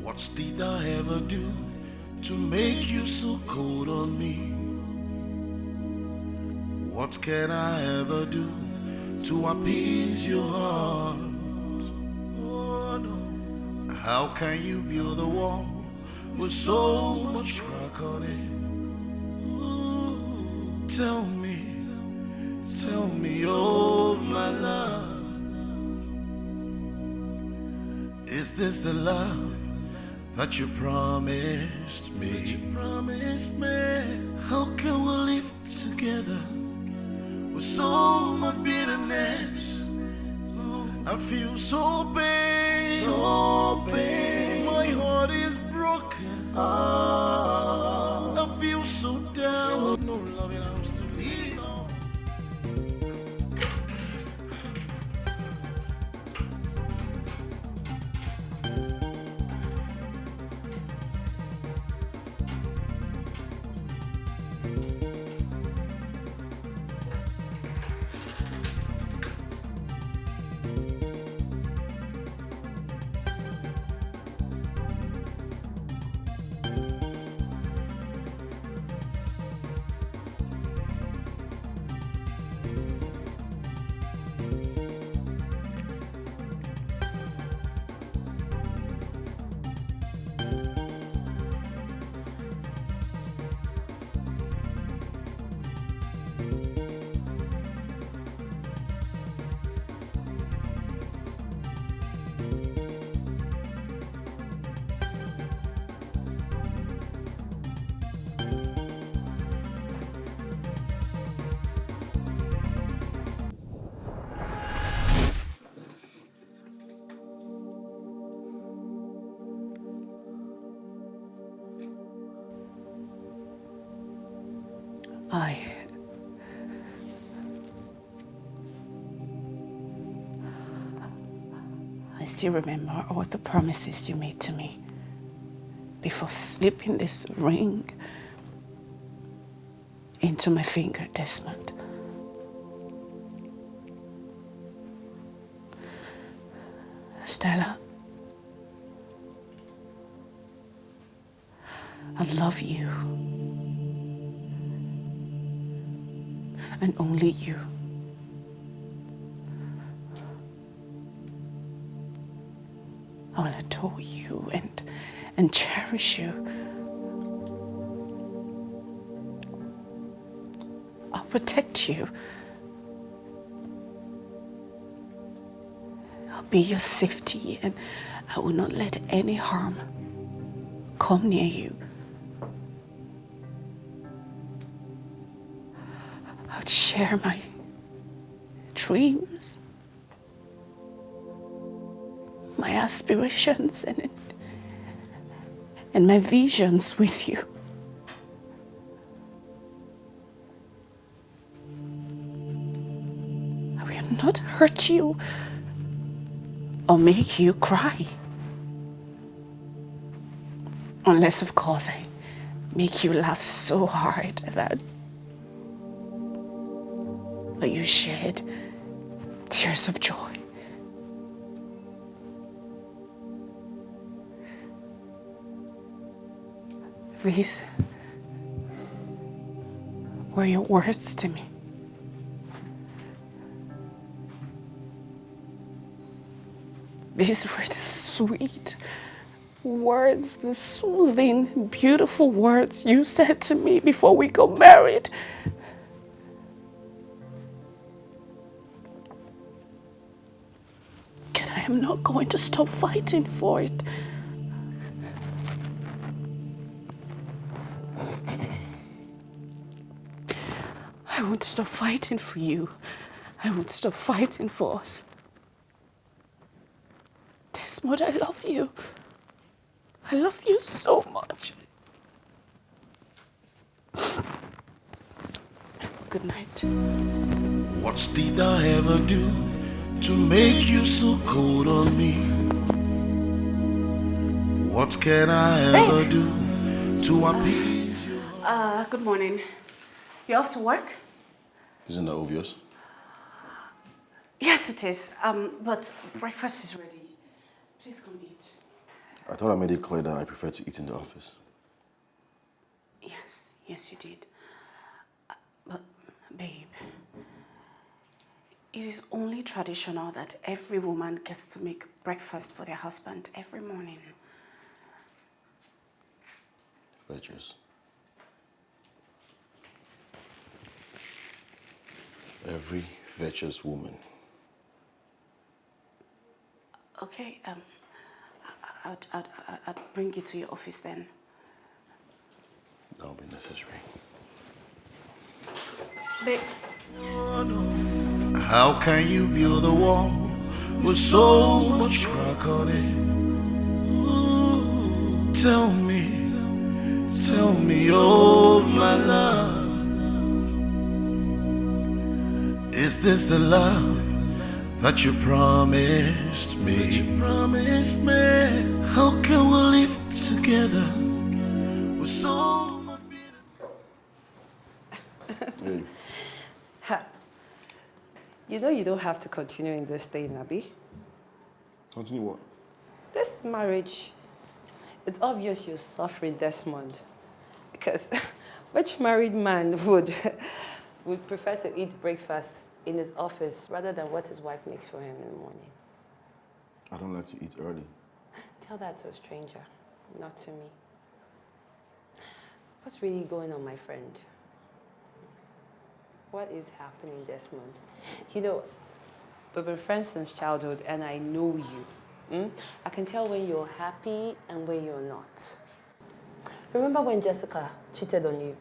What did I ever do to make you so cold on me? What can I ever do to appease your heart? Oh no. How can you build a wall with so much crack on it? Ooh, tell me, oh my love, is this the love that you promised me? How can we live together with so much bitterness? I feel so pain, my heart is broken. I feel so down, no loving arms to lean on. I still remember all the promises you made to me before slipping this ring into my finger, Desmond. Stella, I love you, and only you. I will adore you and cherish you. I'll protect you. I'll be your safety, and I will not let any harm come near you. I'll share my dreams, my aspirations, and my visions with you. I will not hurt you or make you cry. Unless, of course, I make you laugh so hard that you shed tears of joy. These were your words to me. These were the sweet words, the soothing, beautiful words you said to me before we got married. And I am not going to stop fighting for it. I won't stop fighting for you. I won't stop fighting for us. Desmond, I love you. I love you so much. Good night. What did I ever do to make you so cold on me? What can I ever do to appease you? Good morning. You off to work? Isn't that obvious? Yes, it is. But breakfast is ready. Please come eat. I thought I made it clear that I prefer to eat in the office. Yes, yes you did. But, babe, it is only traditional that every woman gets to make breakfast for their husband every morning. Virtuous. Every virtuous woman. Okay, I'd bring you to your office then. That will be necessary. Babe. How can you build a wall with so much rock on it? Ooh, tell me, oh my love, is this the love that you promised me? How can we live together with so much Hey. You know you don't have to continue in this thing, Nnebe. Continue what? This marriage, it's obvious you're suffering, Desmond. Because which married man would prefer to eat breakfast in his office rather than what his wife makes for him in the morning? I don't like to eat early. Tell that to a stranger, not to me. What's really going on, my friend? What is happening, Desmond? You know, we've been friends since childhood and I know you. I can tell when you're happy and when you're not. Remember when Jessica cheated on you?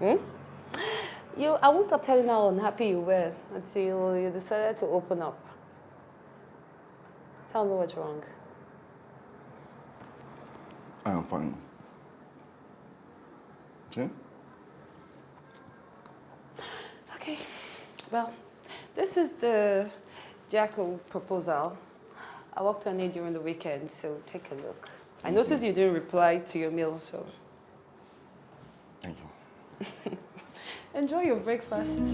I won't stop telling her how unhappy you were until you decided to open up. Tell me what's wrong. I am fine. Okay? Okay, well, this is the Jacko proposal. I worked on it during the weekend, so take a look. I noticed you didn't reply to your mail, so... Thank you. Enjoy your breakfast.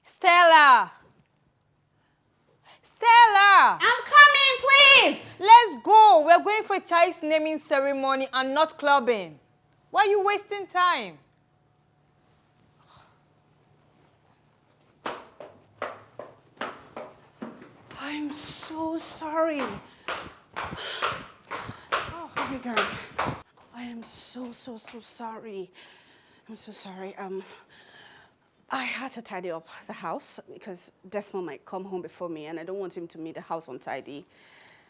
Stella! Stella! I'm coming, please! Let's go. We're going for a child's naming ceremony and not clubbing. Why are you wasting time? I'm so sorry. Oh, my God. I am so sorry. I'm so sorry. I had to tidy up the house because Desmond might come home before me and I don't want him to meet the house untidy.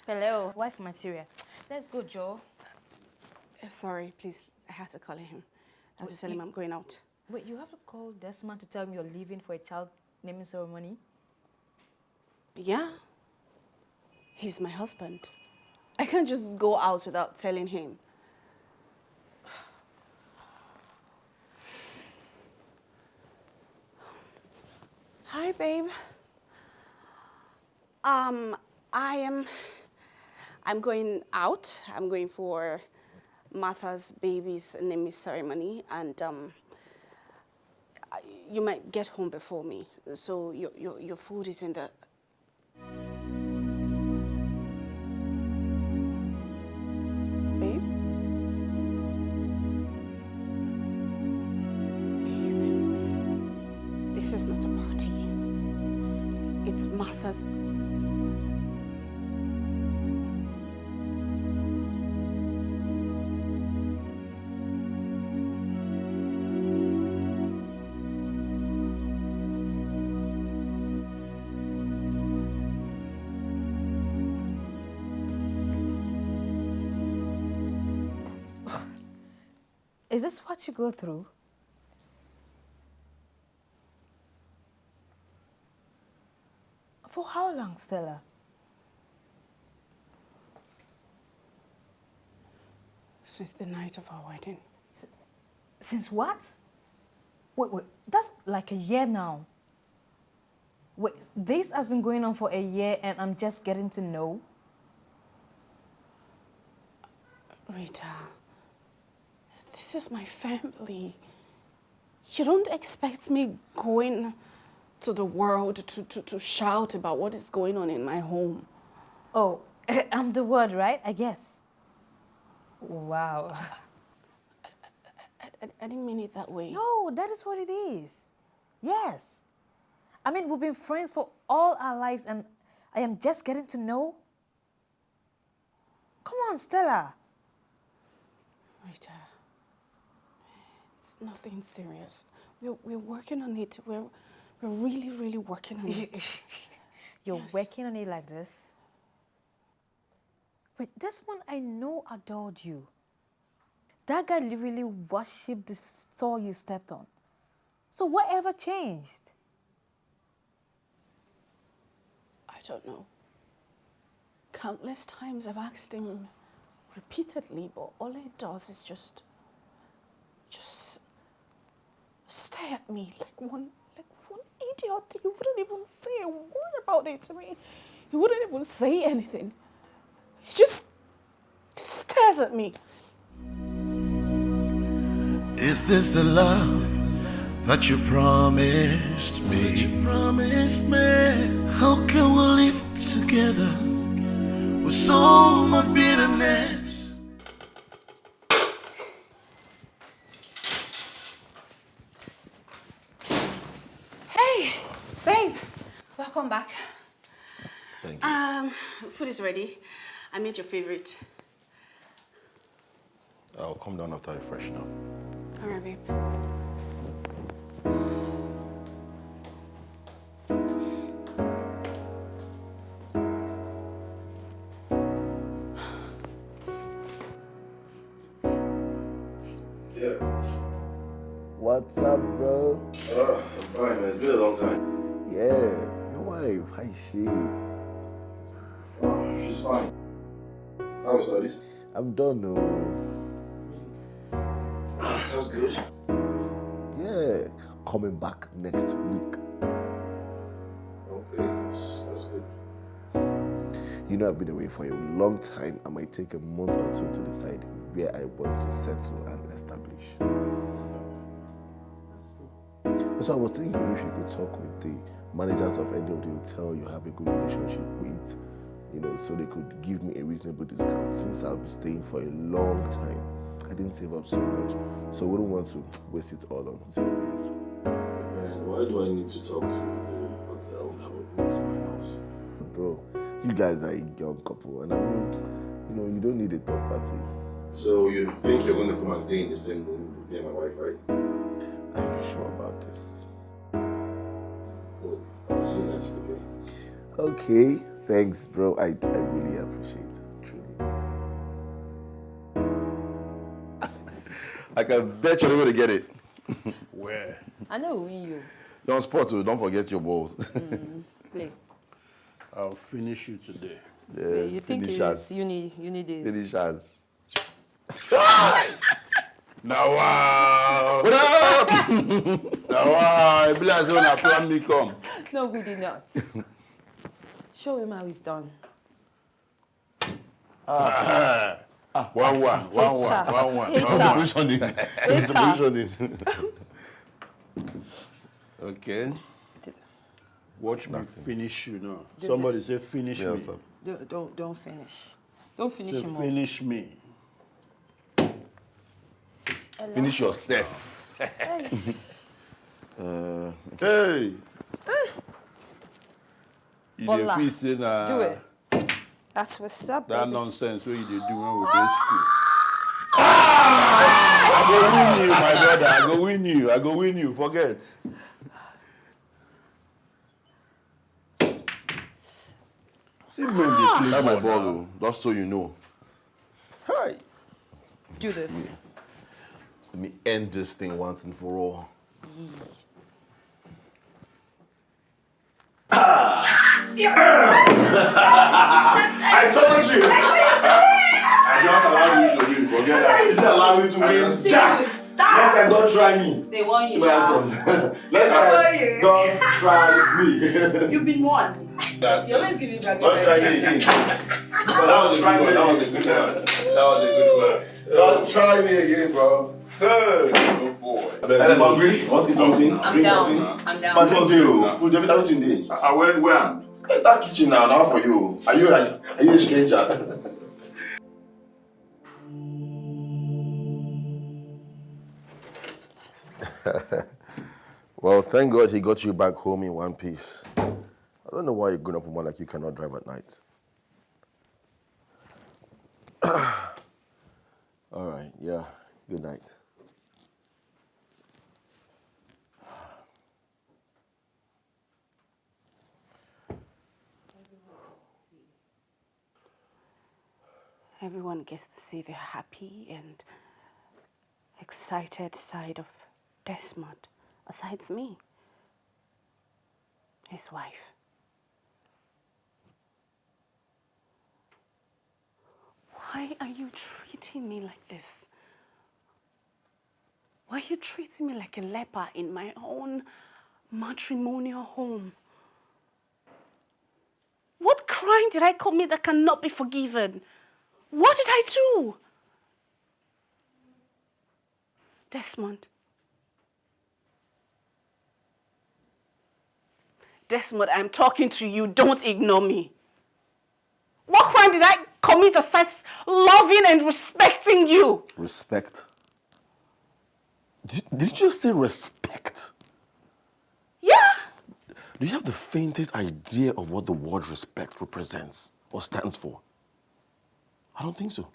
Hello, wife material. Let's go, Joe. Sorry, please. I had to call him. I had to tell him I'm going out. Wait, you have to call Desmond to tell him you're leaving for a child naming ceremony? Yeah. He's my husband. I can't just go out without telling him. Hi, babe. I'm going out. I'm going for Martha's baby's naming ceremony, and you might get home before me. So your food is in the... Babe? Babe, this is not a party. It's Martha's... Is this what you go through? For how long, Stella? Since the night of our wedding. Since what? Wait, that's like a year now. Wait, this has been going on for a year and I'm just getting to know? Rita, this is my family. You don't expect me going to the world to shout about what is going on in my home. Oh, I'm the word, right? I guess. Wow. I didn't mean it that way. No, that is what it is. Yes. I mean, we've been friends for all our lives and I am just getting to know. Come on, Stella. Rita, it's nothing serious. We're working on it. We're really, really working on it. You're working on it like this? Wait, this one I know adored you. That guy literally worshipped the store you stepped on. So whatever changed? I don't know. Countless times I've asked him repeatedly, but all he does is just stare at me like one idiot. He wouldn't even say a word about it to me. He wouldn't even say anything. He just stares at me. Is this the love that you promised me? How can we live together with so much bitterness? Hey, babe, welcome back. Thank you. Food is ready. I made your favorite. I'll come down after I freshen up. All right, babe. Yeah. What's up, bro? I'm fine, man. It's been a long time. Yeah, your wife, how is she? Oh, she's fine. How was studies? I'm done, no. That's good. Yeah, coming back next week. Okay, that's good. You know, I've been away for a long time. I might take a month or two to decide where I want to settle and establish. So I was thinking if you could talk with the managers of any of the hotel you have a good relationship with, you know, so they could give me a reasonable discount since I'll be staying for a long time. I didn't save up so much, so I wouldn't want to waste it all on hotel bills. Man, why do I need to talk to the hotel when I'm going to my house? Bro, you guys are a young couple, and I mean, you know, you don't need a third party. So you think you're going to come and stay in the same room with me and my wife, right? Are you sure about this? Look, I'll see you next week, okay? Okay, thanks, bro. I really appreciate it, truly. I can bet you're going to get it. Where? I know win you. Don't spot too. Don't forget your balls. Play. I'll finish you today. Yeah, You think finish it's us. you need this. Finish us. Now, wow! What up? Now, wow! It be like when I plan me come. No good enough. Show him how it's done. 1-1. Hater. is. Okay. Watch me finish you now. Somebody say finish me. Sir. Don't finish. Don't finish Say him up. finish me. Finish yourself. Hey! You Bola, dey feel say na do it. That's what's up, that baby. nonsense wey you dey do when we dey school. I go win you, my brother. I go win you. Forget. See men dey play That's my ball ball, now. though, just so you know. Hi. Do this. Let me end this thing once and for all. I told you! I just allowed you to win. Forget that. You didn't allow me to win. Jack! Next time, don't try me. They want you, Well, next time, don't try me. You've been won. You always give me back. Don't try me again. That was a good one. was a good one. Don't try me again, bro. Good. Good boy. I'm hungry. Want to eat something? I'm Drink down. something? I'm down. Man, trust you. Food, everything there. Where? That kitchen now for you. Are you a stranger? Well, thank God he got you back home in one piece. I don't know why a grown-up woman like you cannot drive at night. All right, yeah, good night. Everyone gets to see the happy and excited side of Desmond, besides me, his wife. Why are you treating me like this? Why are you treating me like a leper in my own matrimonial home? What crime did I commit that cannot be forgiven? What did I do? Desmond. Desmond, I'm talking to you. Don't ignore me. What crime did I commit aside loving and respecting you? Respect? Did you just say respect? Yeah. Do you have the faintest idea of what the word respect represents or stands for? I don't think so.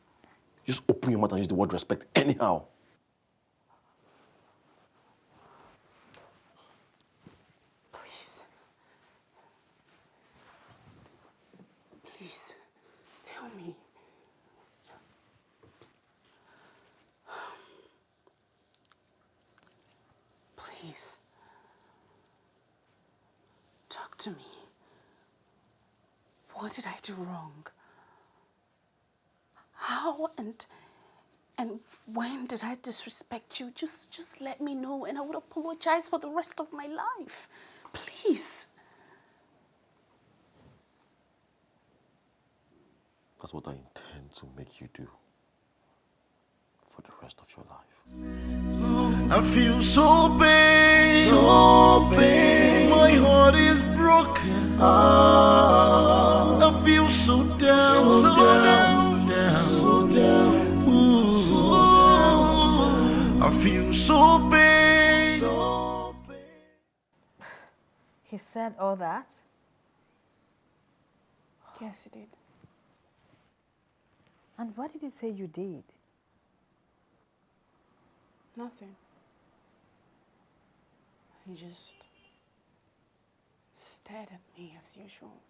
Just open your mouth and use the word respect anyhow. Please. Please, tell me. Please. Talk to me. What did I do wrong? How and when did I disrespect you? Just let me know and I would apologize for the rest of my life. Please. That's what I intend to make you do for the rest of your life. I feel so pain, so pain. My heart is broken. I feel so down, so down, so down. I feel so pain, so pain. He said all that? Yes, he did. And what did he say you did? Nothing. He just stared at me as usual.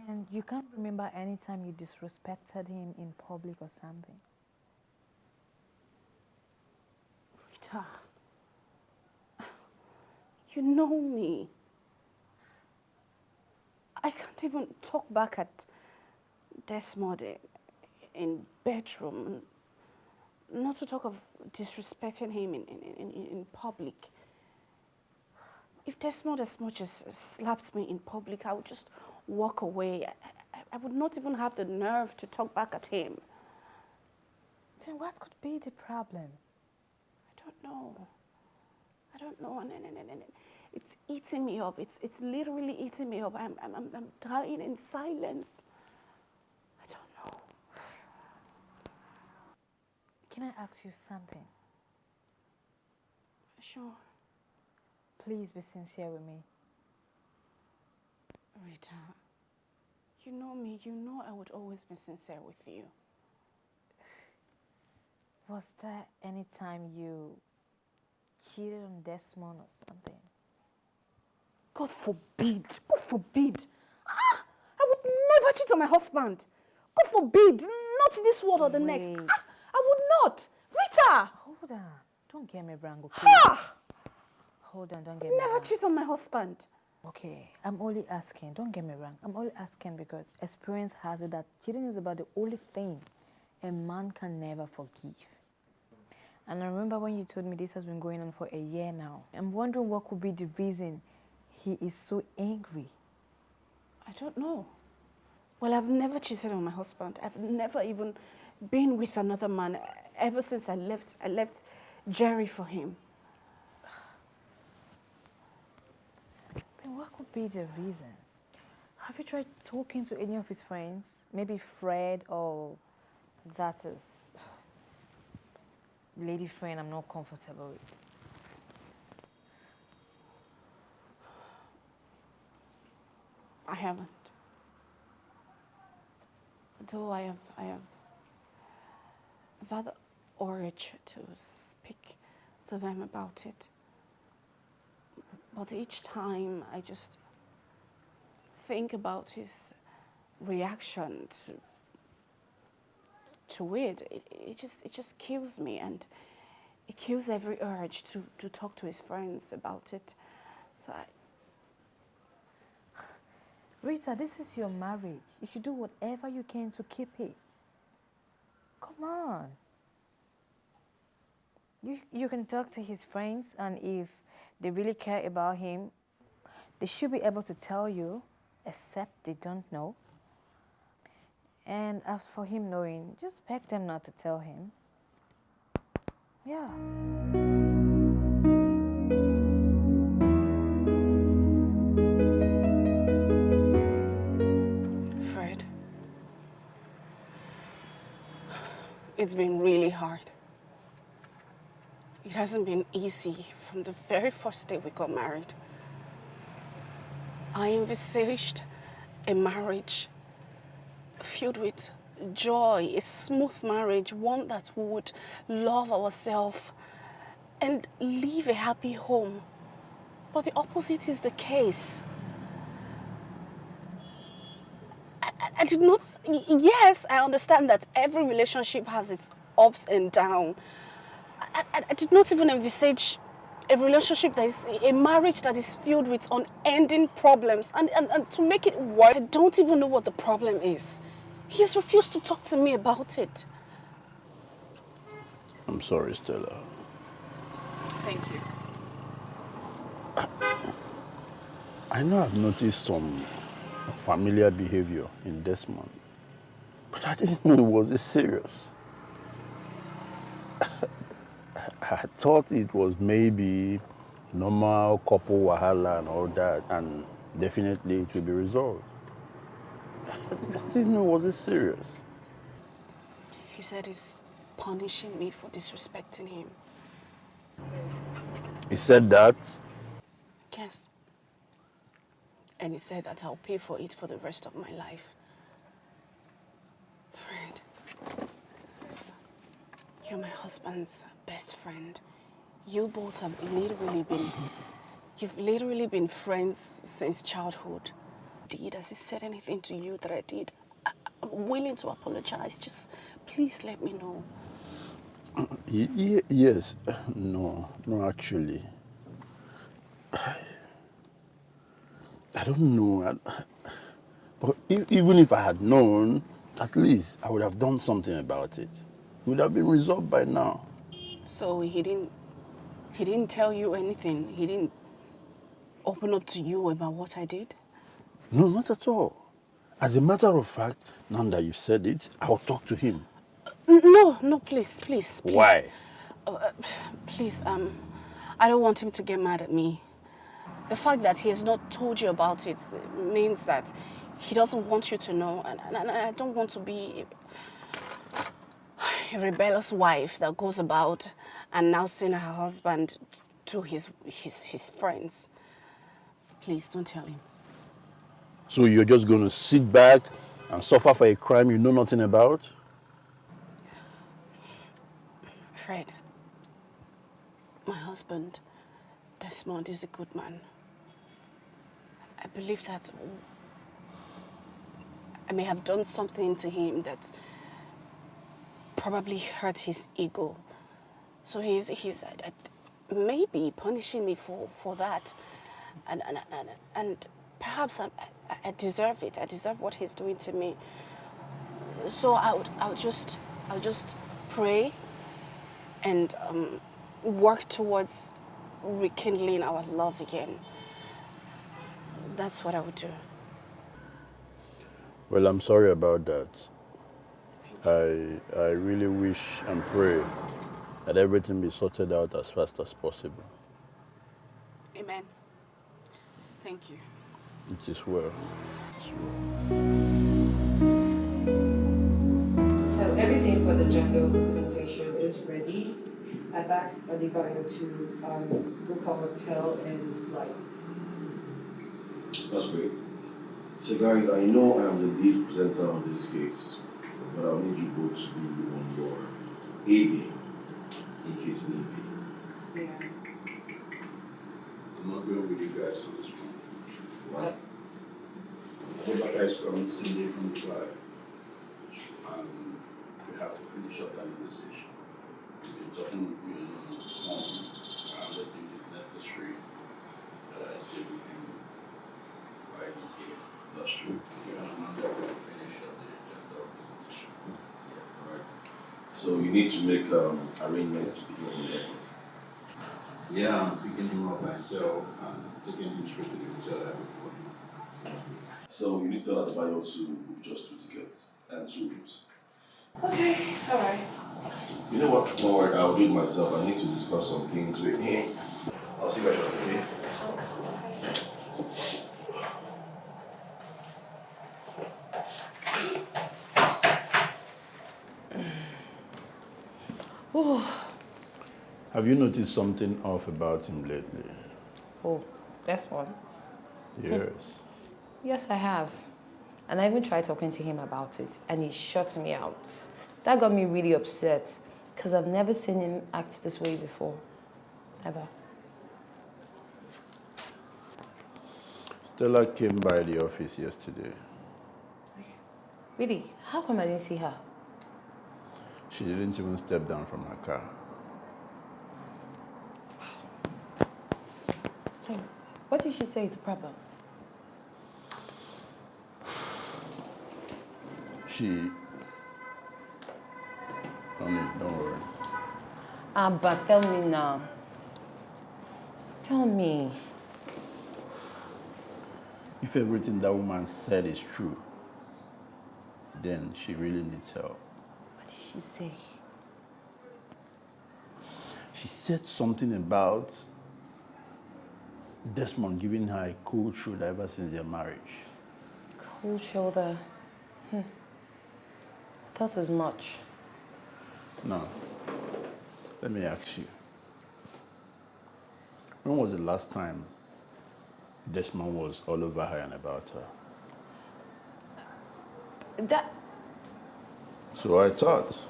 And you can't remember any time you disrespected him in public or something? Rita, you know me. I can't even talk back at Desmond in bedroom, not to talk of disrespecting him in public. If Desmond as much as slapped me in public, I would just walk away. I would not even have the nerve to talk back at him. Then what could be the problem? I don't know. I don't know. And it's eating me up. It's literally eating me up. I'm dying in silence. I don't know. Can I ask you something? Sure. Please be sincere with me. Rita, you know me. You know I would always be sincere with you. Was there any time you cheated on Desmond or something? God forbid. God forbid. I would never cheat on my husband. God forbid. Not in this world or the next. I would not. Rita! Hold on. Don't get me wrong, okay? Hold on, don't get I me never wrong. cheat on my husband. Okay, I'm only asking. Don't get me wrong. I'm only asking because experience has it that cheating is about the only thing a man can never forgive. And I remember when you told me this has been going on for a year now. I'm wondering what could be the reason he is so angry? I don't know. Well, I've never cheated on my husband. I've never even been with another man ever since I left Jerry for him. Then what could be the reason? Have you tried talking to any of his friends? Maybe Fred or that is lady friend I'm not comfortable with. I haven't. Though I've had the urge to speak to them about it. But each time I just think about his reaction to it, it just kills me, and it kills every urge to talk to his friends about it. So Rita, this is your marriage. You should do whatever you can to keep it. Come on. You can talk to his friends, and if they really care about him, they should be able to tell you, except they don't know. And as for him knowing, just beg them not to tell him. Yeah. Fred, it's been really hard. It hasn't been easy from the very first day we got married. I envisaged a marriage filled with joy, a smooth marriage, one that we would love ourselves and live a happy home. But the opposite is the case. I did not, yes, I understand that every relationship has its ups and downs. I did not even envisage a relationship that is, a marriage that is filled with unending problems. And to make it worse, I don't even know what the problem is. He has refused to talk to me about it. I'm sorry, Stella. Thank you. I know I've noticed some familiar behavior in Desmond, but I didn't know it was this serious. I thought it was maybe normal couple wahala and all that, and definitely it will be resolved. I didn't know it was this serious. He said he's punishing me for disrespecting him. He said that? Yes. And he said that I'll pay for it for the rest of my life. Fred, you're my husband's best friend. You both have you've literally been friends since childhood. Has he said anything to you that I did? I'm willing to apologize. Just please let me know. Yes. No, actually. I don't know. But even if I had known, at least I would have done something about it. It would have been resolved by now. So he didn't tell you anything? He didn't open up to you about what I did? No, not at all. As a matter of fact, now that you said it, I'll talk to him. No, please. Why? Please, I don't want him to get mad at me. The fact that he has not told you about it means that he doesn't want you to know, and I don't want to be a rebellious wife that goes about announcing her husband to his friends. Please, don't tell him. So you're just going to sit back and suffer for a crime you know nothing about? Fred, my husband, Desmond, is a good man. I believe that I may have done something to him that probably hurt his ego. So he's maybe punishing me for that. And perhaps I deserve it. I deserve what he's doing to me. So I'll just pray and work towards rekindling our love again. That's what I would do. Well, I'm sorry about that. I really wish and pray that everything be sorted out as fast as possible. Amen. Thank you. It is well. It is well. So everything for the gender presentation is ready. I've asked Adebayo to book a hotel and flights. That's great. So guys, I know I am the lead presenter on this case, but I'll need you both to be on your A game in case need be. Yeah. I'm not going with you guys on this one. What? I would like ice cream Sunday from the tribe. We have to finish up that negotiation. We've been talking with you on the phone. I don't think it's necessary that I stay with him while he's here. That's true. Yeah, I'm not going to finish up the agenda. Alright. So you need to make arrangements to pick him up in the airport. Yeah, I'm picking him up myself and taking him straight to the hotel every morning. So you need to tell Adebayo to book just 2 tickets and 2 rooms. Okay, all right. You know what? Don't worry, I'll do it myself. I need to discuss some things with him. I'll see you guys shortly, okay? Have you noticed something off about him lately? Oh, that's one. Yes. Yes, I have. And I even tried talking to him about it, and he shut me out. That got me really upset, because I've never seen him act this way before. Ever. Stella came by the office yesterday. Really? How come I didn't see her? She didn't even step down from her car. So, what did she say is the problem? Don't worry. But tell me now. Tell me. If everything that woman said is true, then she really needs help. What did she say? She said something about Desmond giving her a cold shoulder ever since their marriage. Cold shoulder. I thought as much. Now, let me ask you. When was the last time Desmond was all over her and about her? So I thought.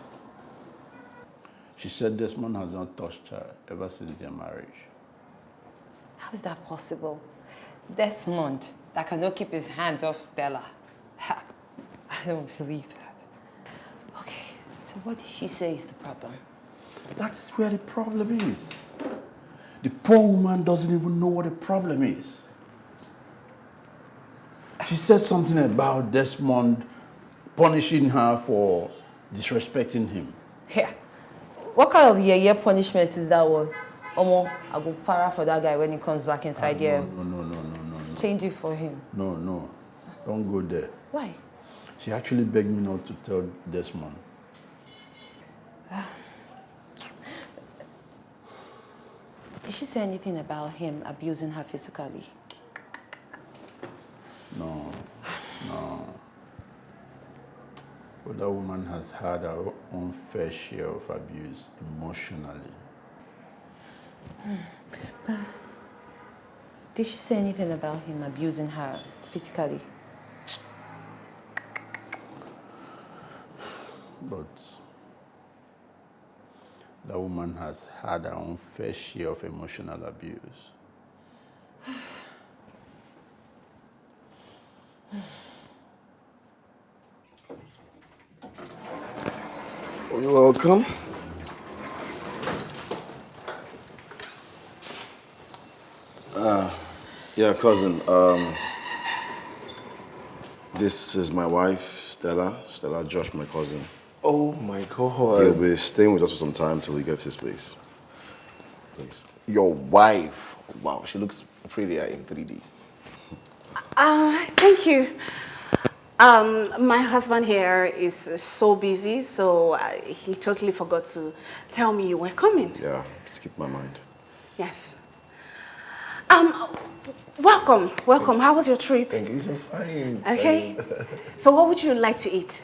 She said Desmond has not touched her ever since their marriage. How is that possible? Desmond, that cannot keep his hands off Stella. Ha, I don't believe that. Okay, so what did she say is the problem? That's where the problem is. The poor woman doesn't even know what the problem is. She said something about Desmond punishing her for disrespecting him. Yeah. What kind of year punishment is that one? Omo, I go para for that guy when he comes back inside here. No. Change it for him. No. Don't go there. Why? She actually begged me not to tell Desmond. Did she say anything about him abusing her physically? No. But that woman has had her own fair share of abuse emotionally. But did she say anything about him abusing her physically? But that woman has had her own fair share of emotional abuse. You're welcome. Yeah, cousin. This is my wife, Stella. Stella Josh, my cousin. Oh my God. He'll be staying with us for some time till he gets his place. Please. Your wife. Wow, she looks prettier in 3D. Thank you. My husband here is so busy, so he totally forgot to tell me you were coming. Yeah, skip my mind. Yes. Welcome. How was your trip? Thank you, it's fine. Okay. So what would you like to eat?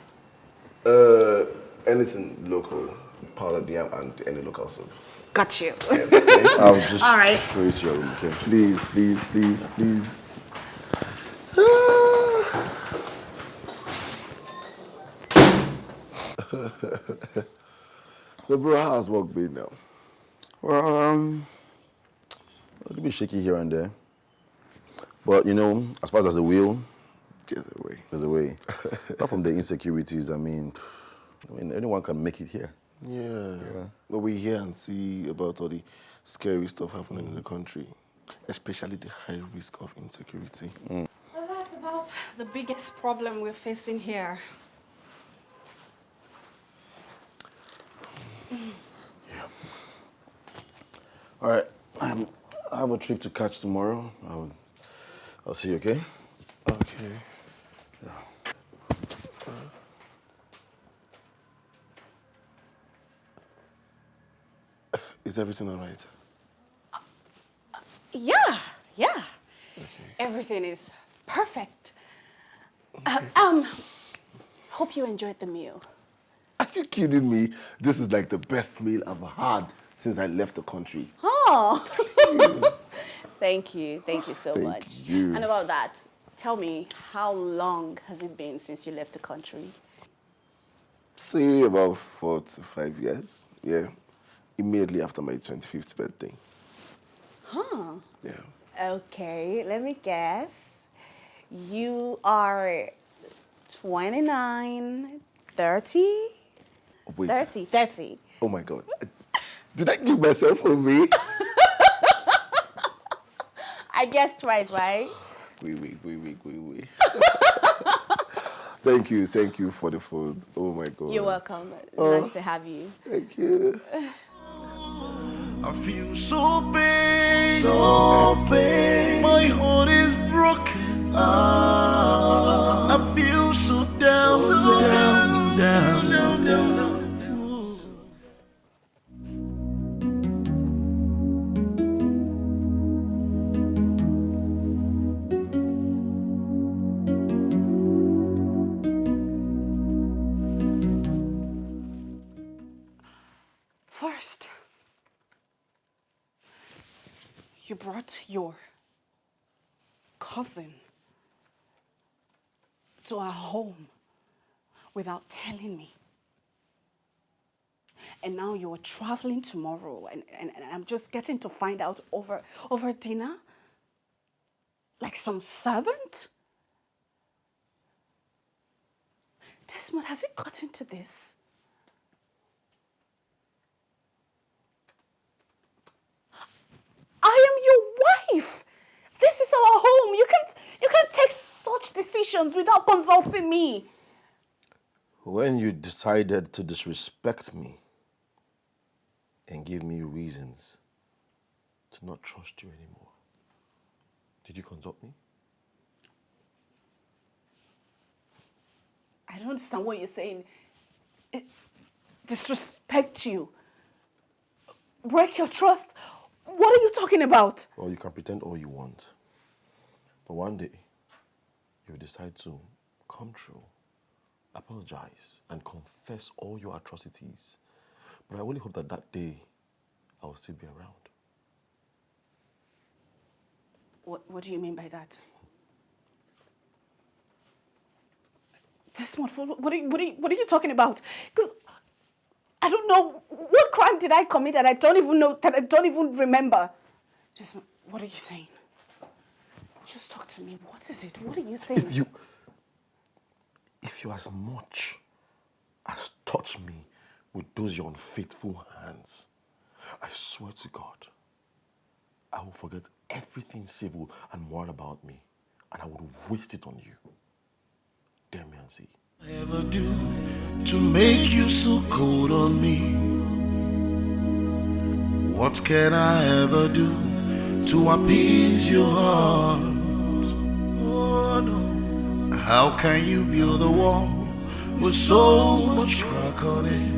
Anything local, pounded yam and any local soup. Got you. Yes, okay. I'll just All right. show it to your room, okay? Please. So, bro, how's work been now? Well, a little bit shaky here and there. But, you know, as far as there's a will, there's a way. Apart from the insecurities, I mean, anyone can make it here. Yeah. But we hear and see about all the scary stuff happening in the country, especially the high risk of insecurity. Well, that's about the biggest problem we're facing here. Yeah. All right. I have a trip to catch tomorrow. I'll see you, okay? Okay. Yeah. Is everything all right? Yeah. Okay. Everything is perfect. Hope you enjoyed the meal. Are you kidding me? This is like the best meal I've had since I left the country. Oh. Thank you so much. Thank you. And about that, tell me, how long has it been since you left the country? Say about 4 to 5 years. Yeah. Immediately after my 25th birthday. Huh. Yeah. Okay, let me guess. You are 29, 30? Wait. 30. Oh my God. Did I give myself away? I guessed right? Wait. Thank you for the food. Oh my God. You're welcome. Nice to have you. Thank you. I feel so pain, my heart is broken. I feel so down. First, you brought your cousin to our home without telling me. And now you're traveling tomorrow and I'm just getting to find out over dinner? Like some servant? Desmond, has it gotten to this? I am your wife. This is our home. You can't take such decisions without consulting me. When you decided to disrespect me and give me reasons to not trust you anymore, did you consult me? I don't understand what you're saying. Disrespect you. Break your trust. What are you talking about? Well, you can pretend all you want. But one day, you'll decide to come true, apologize, and confess all your atrocities. But I only hope that day, I will still be around. What do you mean by that? Desmond, what are you talking about? Because I don't know, what crime did I commit that I don't even remember? Desmond, what are you saying? Just talk to me. What is it? What are you saying? If you as much as touch me with those your unfaithful hands, I swear to God, I will forget everything civil and moral about me, and I will waste it on you. Dare me and see. Ever do to make you so cold on me? What can I ever do to appease your heart? Oh, How can you build a wall with so much crack on it?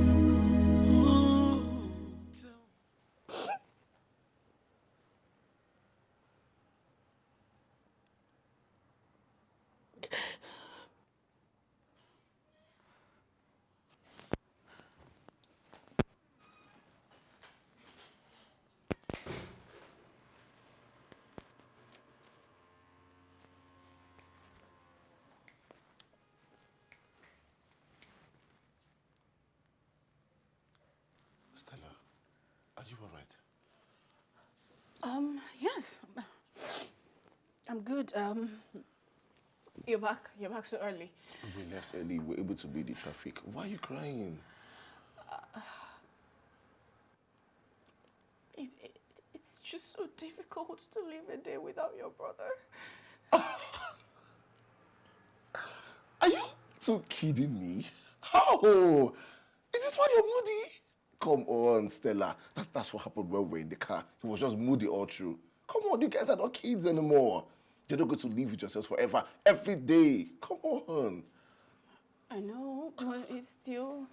Stella, are you all right? Yes. I'm good. You're back so early. We left early. We were able to beat the traffic. Why are you crying? It's just so difficult to live a day without your brother. Are you two kidding me? How? Is this why you're moody? Come on, Stella. That's what happened when we were in the car. He was just moody all through. Come on, you guys are not kids anymore. You're not going to live with yourselves forever, every day. Come on. I know, but it's still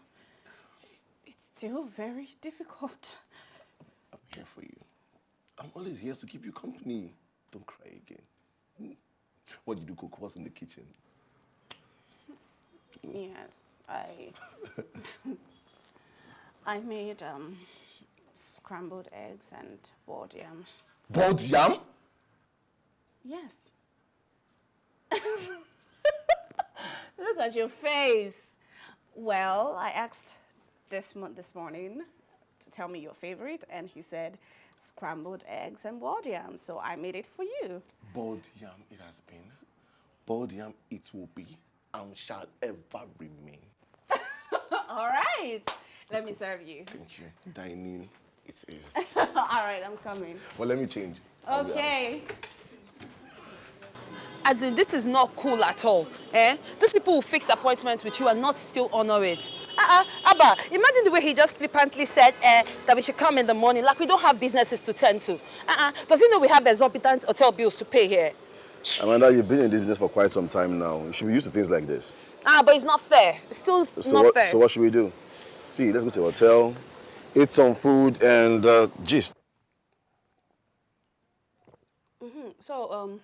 very difficult. I'm here for you. I'm always here to keep you company. Don't cry again. What did you cook? What's in the kitchen? Yes, I made scrambled eggs and boiled yam. Boiled yam? Yes. Look at your face. Well, I asked Desmond this morning to tell me your favorite, and he said scrambled eggs and boiled yam, so I made it for you. Boiled yam it has been. Boiled yam it will be and shall ever remain. All right. Let me serve you. Thank you. Dining it is. All right, I'm coming. Well, let me change. Okay. As in, this is not cool at all. Those people who fix appointments with you and not still honor it. Abba, imagine the way he just flippantly said that we should come in the morning, like we don't have businesses to tend to. Does he know we have exorbitant hotel bills to pay here? Amanda, you've been in this business for quite some time now. You should be used to things like this. But it's not fair. It's still not fair. So what should we do? See, let's go to a hotel, eat some food, and gist. So,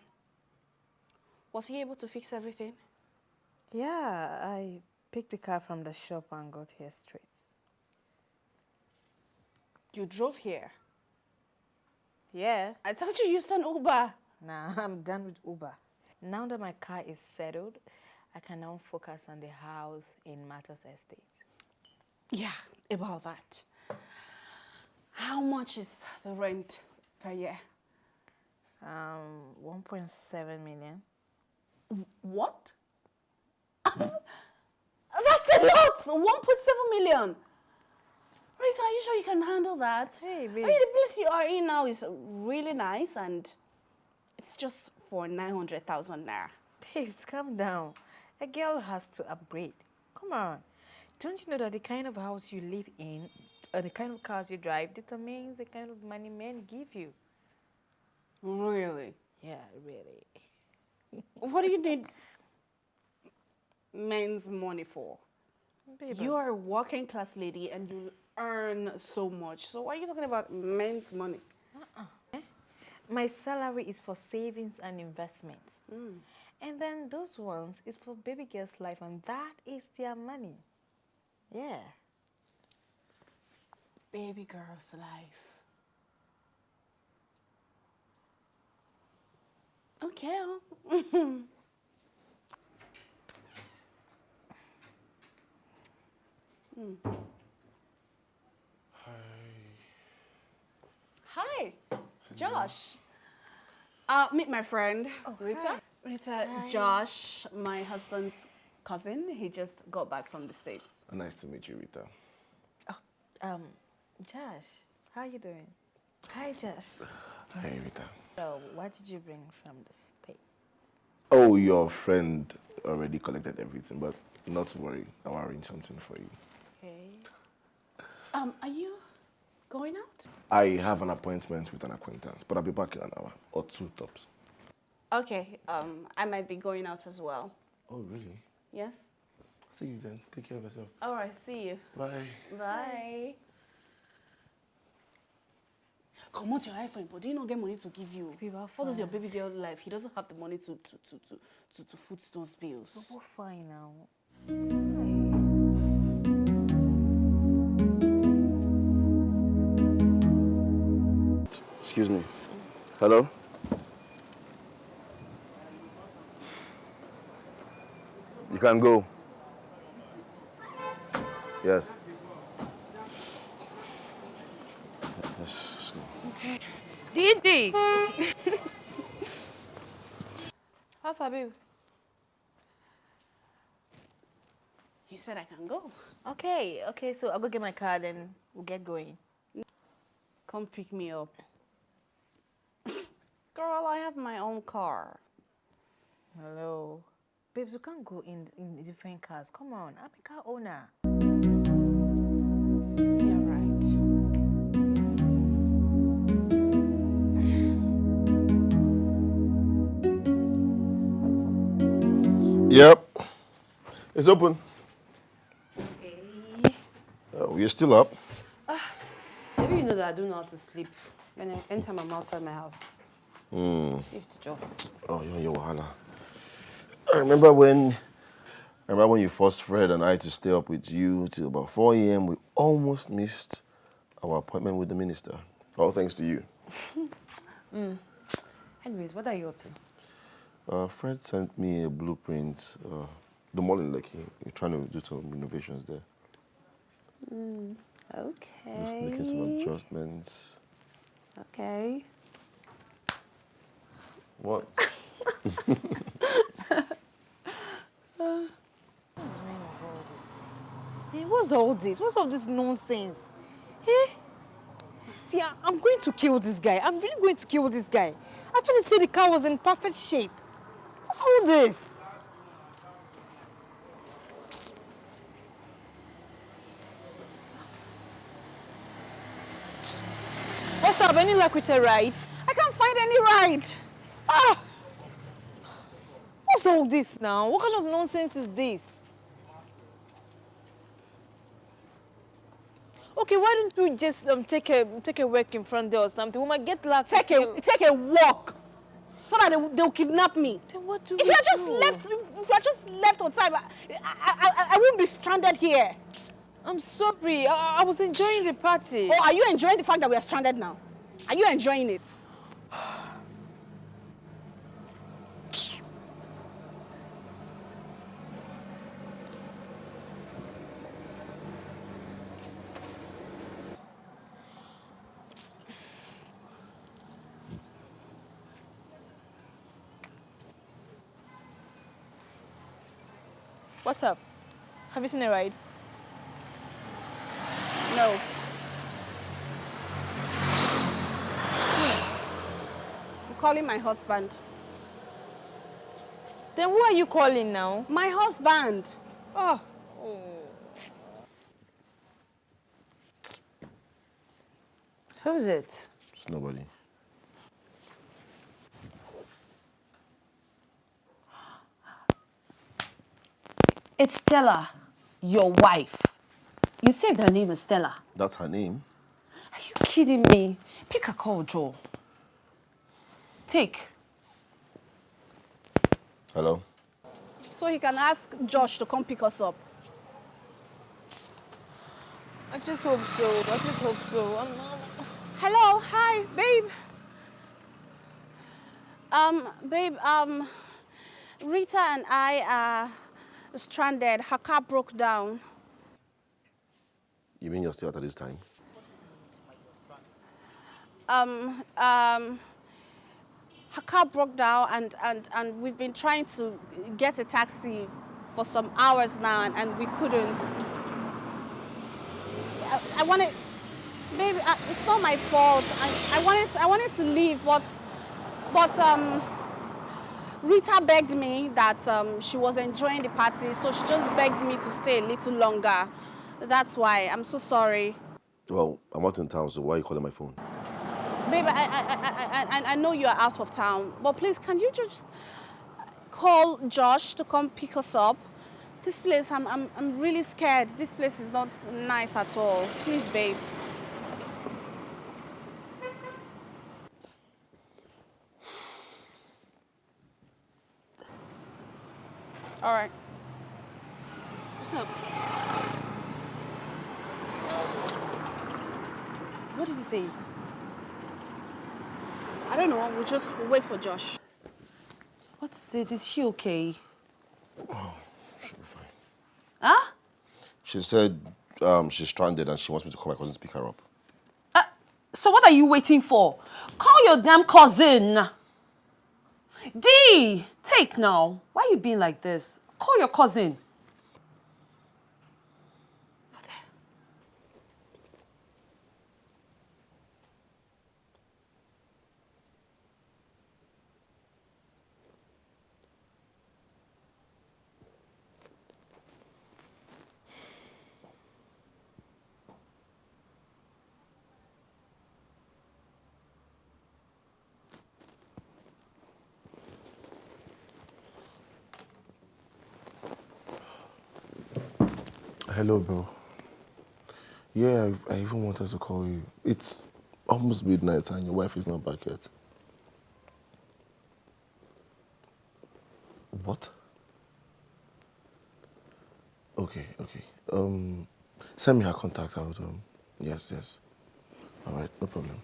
was he able to fix everything? Yeah, I picked the car from the shop and got here straight. You drove here? Yeah. I thought you used an Uber. Nah, I'm done with Uber. Now that my car is settled, I can now focus on the house in Matters Estate. Yeah, about that. How much is the rent per year? 1.7 million. What? That's a lot! 1.7 million! Rita, are you sure you can handle that? Hey, I babe. mean, the place you are in now is really nice, and it's just for 900,000 naira. Babes, calm down. A girl has to upgrade. Come on. Don't you know that the kind of house you live in or the kind of cars you drive determines the kind of money men give you? Really? Yeah, really. What do you need men's money for? Babe, You are a working class lady and you earn so much. So why are you talking about men's money? my salary is for savings and investments. And then those ones is for baby girl's life, and that is their money. Yeah. Baby girl's life. Okay. Hi, Josh. Meet my friend, Rita. Hi. Rita, Josh, my husband's cousin. He just got back from the States. Nice to meet you, Rita. Josh, how you doing? Hi, Josh. Hi, Rita. So, what did you bring from the States? Oh, your friend already collected everything, but not to worry. I'll arrange something for you. Okay. Are you going out? I have an appointment with an acquaintance, but I'll be back in an hour or two tops. Okay, I might be going out as well. Oh, really? Yes. See you then. Take care of yourself. All right, see you. Bye. Bye. Come on to your iPhone, but do you not get money to give you? What does your baby girl life? He doesn't have the money to foot those bills. We're fine now. It's fine. Excuse me. Hello? You can go. Yes. Let's go. Okay. Didi! How far, babe? He said I can go. Okay, so I'll go get my card and we'll get going. Come pick me up. Girl, I have my own car. Hello. Babes, we can't go in different cars. Come on, I'm a car owner. Yeah, right. Yep. It's open. Okay. We're still up. Maybe you know that I don't know how to sleep anytime I'm outside my house. Shift job. Oh, you're your wahala. I remember when you forced Fred and I to stay up with you till about 4 a.m. We almost missed our appointment with the minister. All thanks to you. Anyways, what are you up to? Fred sent me a blueprint. The mall in Lekki. We're trying to do some renovations there. Okay. Just making some adjustments. Okay. What? Hey, what's all this? What's all this nonsense? Hey? See, I'm going to kill this guy. I'm really going to kill this guy. Actually, say the car was in perfect shape. What's all this? What's up? Any luck with a ride? I can't find any ride. Ah! What's all this now? What kind of nonsense is this? Okay, why don't we just take a walk in front there or something? We might get luck. Take a walk, so that they'll kidnap me. Then what do If we you're just do? if you're just left on time, I won't be stranded here. I'm sorry. I was enjoying the party. Or are you enjoying the fact that we are stranded now? Are you enjoying it? What's up? Have you seen a ride? No. I'm calling my husband. Then who are you calling now? My husband. Oh. Who's it? It's nobody. It's Stella, your wife. You saved her name as Stella. That's her name. Are you kidding me? Pick a call, Joe. Take. Hello? So he can ask Josh to come pick us up. I just hope so. Hello, hi, babe. Babe, Rita and I are stranded. Her car broke down. You mean you're still out at this time? Her car broke down and we've been trying to get a taxi for some hours now and we couldn't. I wanted, baby, it's not my fault. I wanted to leave, but Rita begged me that she was enjoying the party, so she just begged me to stay a little longer. That's why. I'm so sorry. Well, I'm out in town, so why are you calling my phone? Baby, I know you're out of town, but please, can you just call Josh to come pick us up? This place, I'm really scared. This place is not nice at all. Please, babe. All right. What's up? What does he say? I don't know. We'll wait for Josh. What's it? Is she okay? Oh, she'll be fine. Huh? She said she's stranded and she wants me to call my cousin to pick her up. So what are you waiting for? Call your damn cousin. D, take now. Why are you being like this? Call your cousin. Hello, bro. Yeah, I even wanted to call you. It's almost midnight and your wife is not back yet. What? Okay. Send me her contact out. Yes. All right, no problem.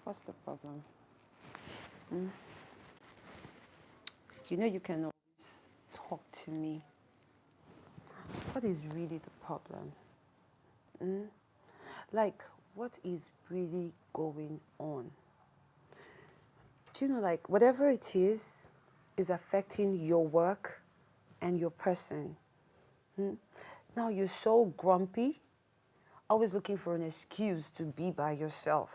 What's the problem? You know you can always talk to me. What is really the problem? Like, what is really going on? Do you know, like, whatever it is affecting your work and your person. Now you're so grumpy, always looking for an excuse to be by yourself.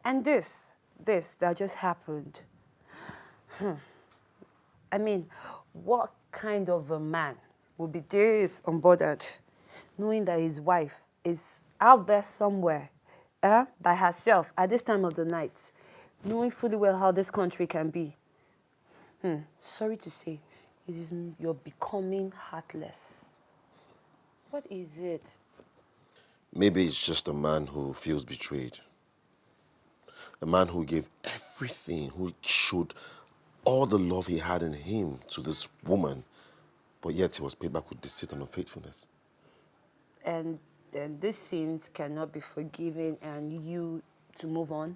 And this that just happened. I mean, what kind of a man would be this unbothered, knowing that his wife is out there somewhere, by herself at this time of the night, knowing fully well how this country can be? Sorry to say, you're becoming heartless. What is it? Maybe it's just a man who feels betrayed. A man who gave everything, who showed all the love he had in him to this woman, but yet he was paid back with deceit and unfaithfulness. And then these sins cannot be forgiven and you to move on?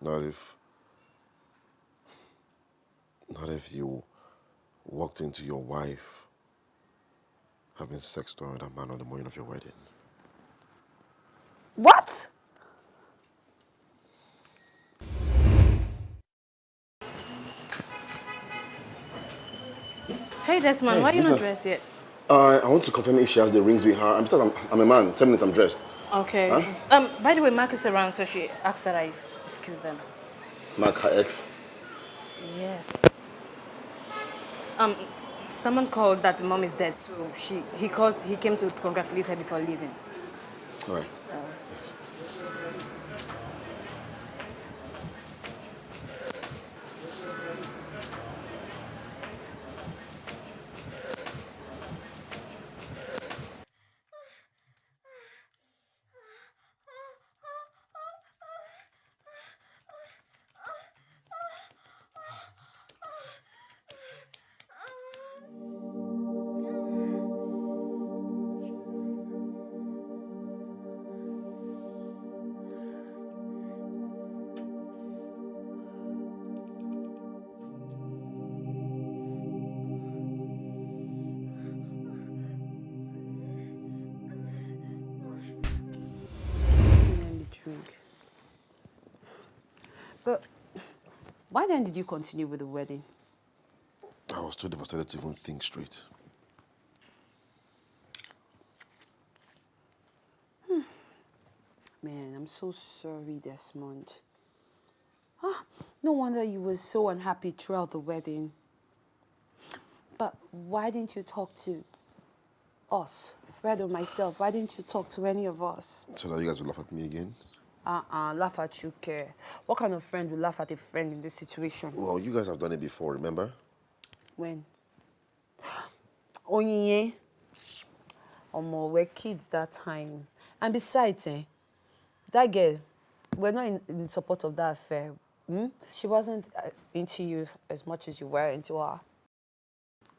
Not if you walked into your wife having sex with another man on the morning of your wedding. What? Hey, Desmond, why are you not dressed yet? I want to confirm if she has the rings with her. I'm a man. 10 minutes, I'm dressed. Okay. Huh? By the way, Mark is around, so she asked that I excuse them. Mark, her ex? Yes. Someone called that the mom is dead, so he came to congratulate her before leaving. All right. But why then did you continue with the wedding? I was too devastated to even think straight. Man, I'm I'm so sorry, Desmond. No wonder you were so unhappy throughout the wedding. But why didn't you talk to us, Fred or myself? Why didn't you talk to any of us? So that you guys will laugh at me again? Laugh at you, care. What kind of friend will laugh at a friend in this situation? Well, you guys have done it before, remember? When? Onyinye. We're kids that time. And besides, that girl, we're not in support of that affair. She wasn't into you as much as you were into her.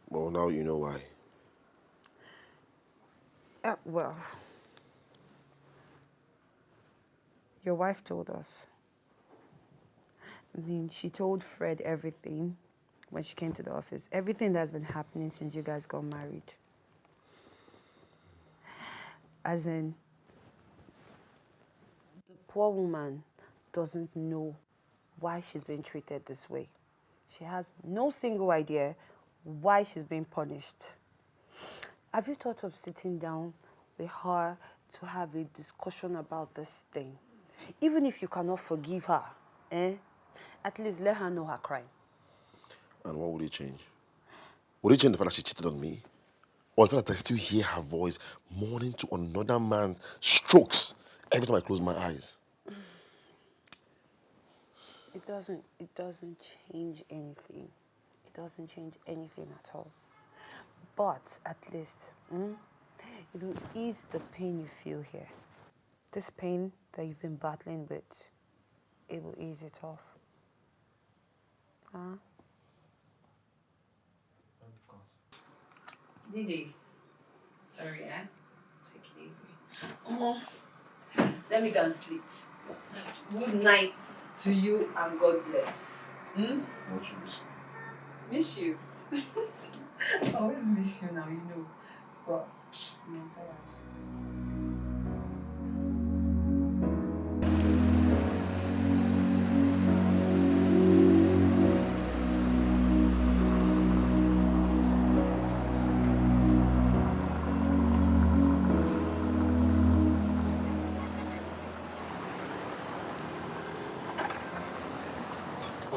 Well, now you know why. Well, your wife told us. I mean, she told Fred everything when she came to the office. Everything that's been happening since you guys got married. As in, the poor woman doesn't know why she's being treated this way. She has no single idea why she's being punished. Have you thought of sitting down with her to have a discussion about this thing? Even if you cannot forgive her, at least let her know her crime. And what would it change? Would it change the fact that she cheated on me? Or the fact that I still hear her voice mourning to another man's strokes every time I close my eyes? It doesn't change anything. It doesn't change anything at all. But at least, it will ease the pain you feel here. This pain that you've been battling with, it will ease it off. Didi, sorry, take it easy. Let me go and sleep. Good night to you and God bless. What you miss? Miss you. I always miss you now, you know. But I'm tired.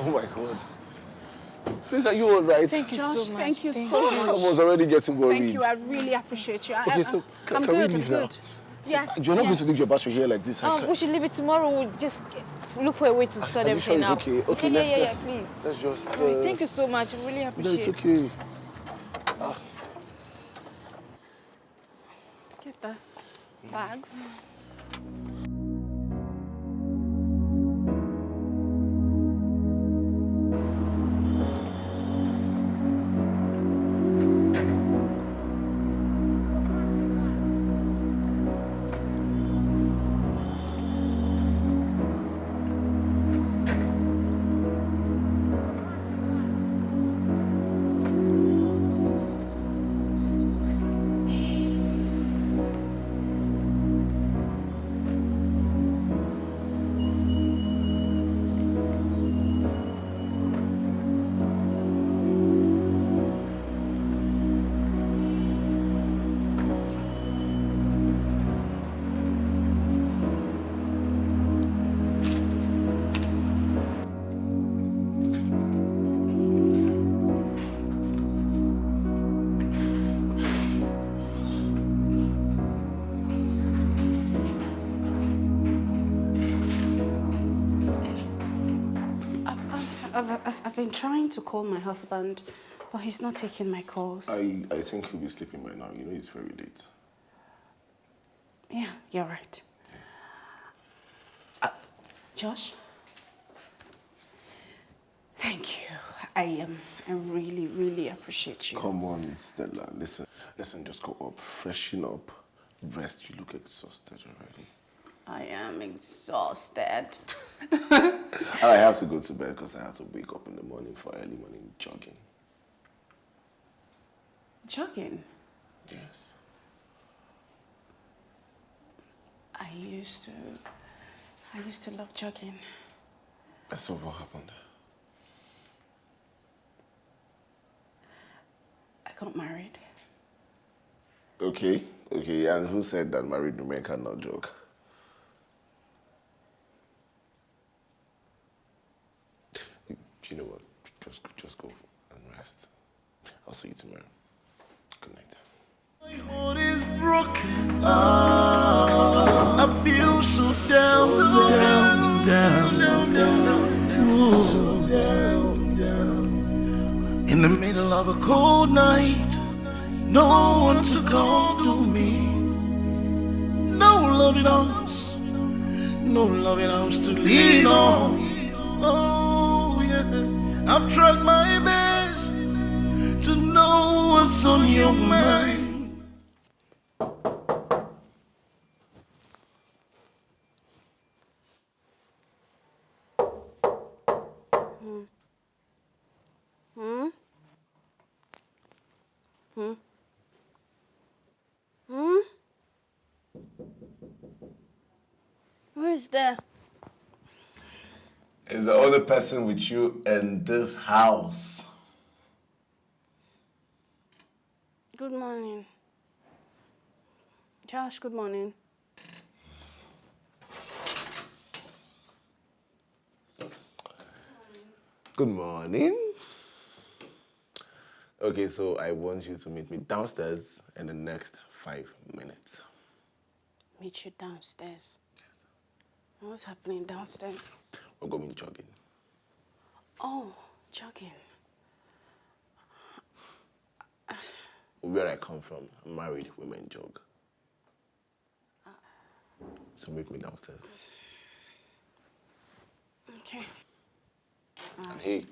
Oh my God. Please, are you all right? Thank you so much. Thank you so I was already getting worried. Thank you. I really appreciate you. Okay, so I'm can we good. leave I'm now? good. Yes. You're not yes. going to leave your battery here like this. We should leave it tomorrow. We'll just look for a way to sort Are you sure everything it's out. okay? Okay, yeah, please. Let's just... All right, thank you so much. I really No, appreciate it's okay. Get the bags. I've been trying to call my husband, but he's not taking my calls. I think he'll be sleeping by now. You know, it's very late. Yeah, you're right. Josh? Thank you. I really, really appreciate you. Come on, Stella. Listen, just go up, freshen up, rest. You look exhausted already. I am exhausted. I have to go to bed because I have to wake up in the morning for early morning jogging. Jogging? Yes. I used to love jogging. So what happened? I got married. Okay, and who said that married women cannot jog? you know what? Just go and rest. I'll see you tomorrow. Good night. My heart is broken. I feel so down, in the middle of a cold night, no one to call to me. No loving arms, no loving arms to lean on. Oh yeah, I've tried my best to know what's on your mind. Who is there? Is the only person with you in this house. Good morning. Josh, good morning. Good morning. Okay, so I want you to meet me downstairs in the next 5 minutes. Meet you downstairs. Yes. What's happening downstairs? We're going jogging. Oh, jogging. Where I come from, married women jog. So meet me downstairs. Okay. And hey,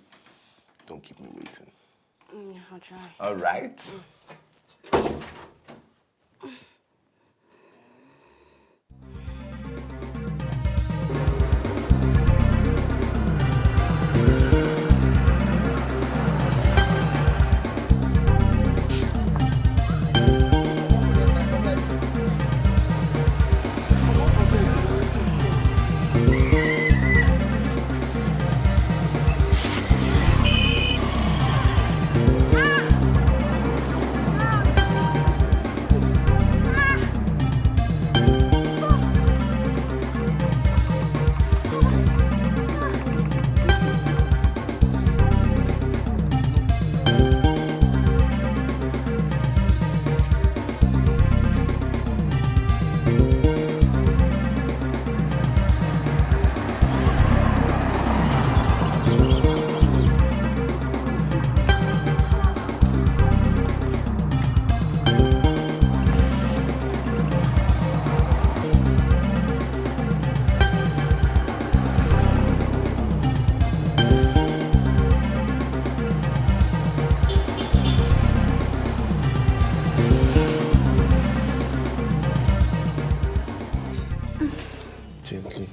don't keep me waiting. I'll try. All right. Gently.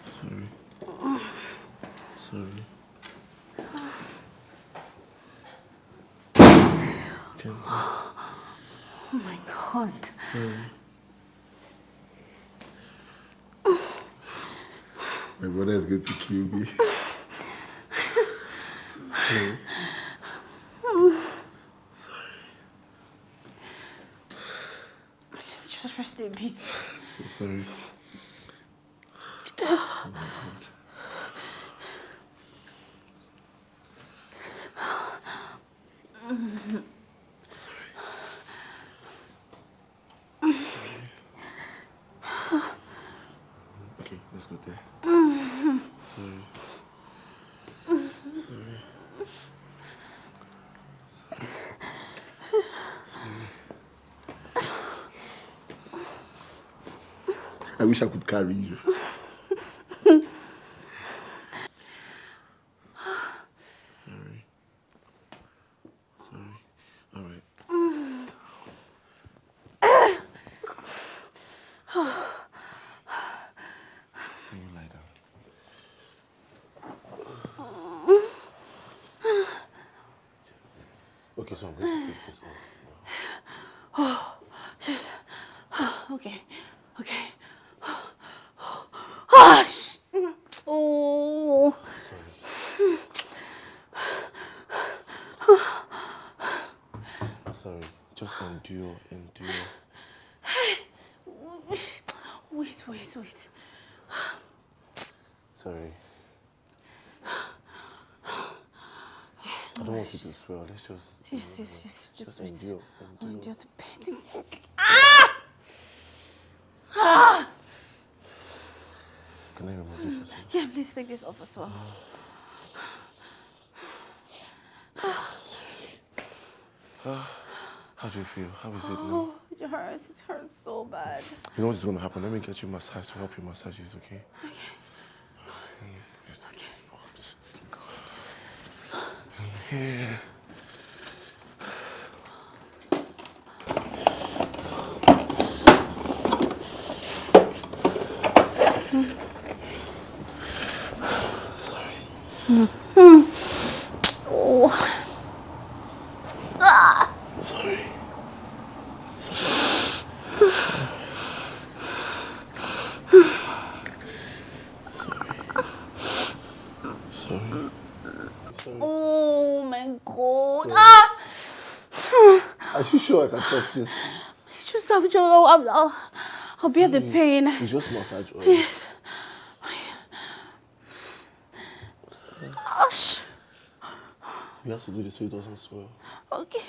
Sorry. Gently. Oh my God. Sorry. My brother is going to kill me. Sorry. Just rest a bit. So sorry. Oh my God. Okay, let's go there. Sorry. I wish I could carry you. Sorry. All right. Can you lie down? Okay, so I'm going to take this off now. Okay. Ah, oh. Sorry. Just endure. Wait. Sorry. I don't want you to swell. Let's just... Yes. Just endure. Endure the pain. Can I remove this? Yeah, please take this off as well. How do you feel? How is it now? Oh, it hurts. It hurts so bad. You know what is going to happen? Let me get you a massage to help you massage this, okay? Okay. Yeah. Sorry. Oh. Sorry. Sorry. Oh my God. Are you sure I can touch this? It's just I'll bear the pain. It's just massage oil. Yes. Gosh. We have to do this so it doesn't swell. Okay.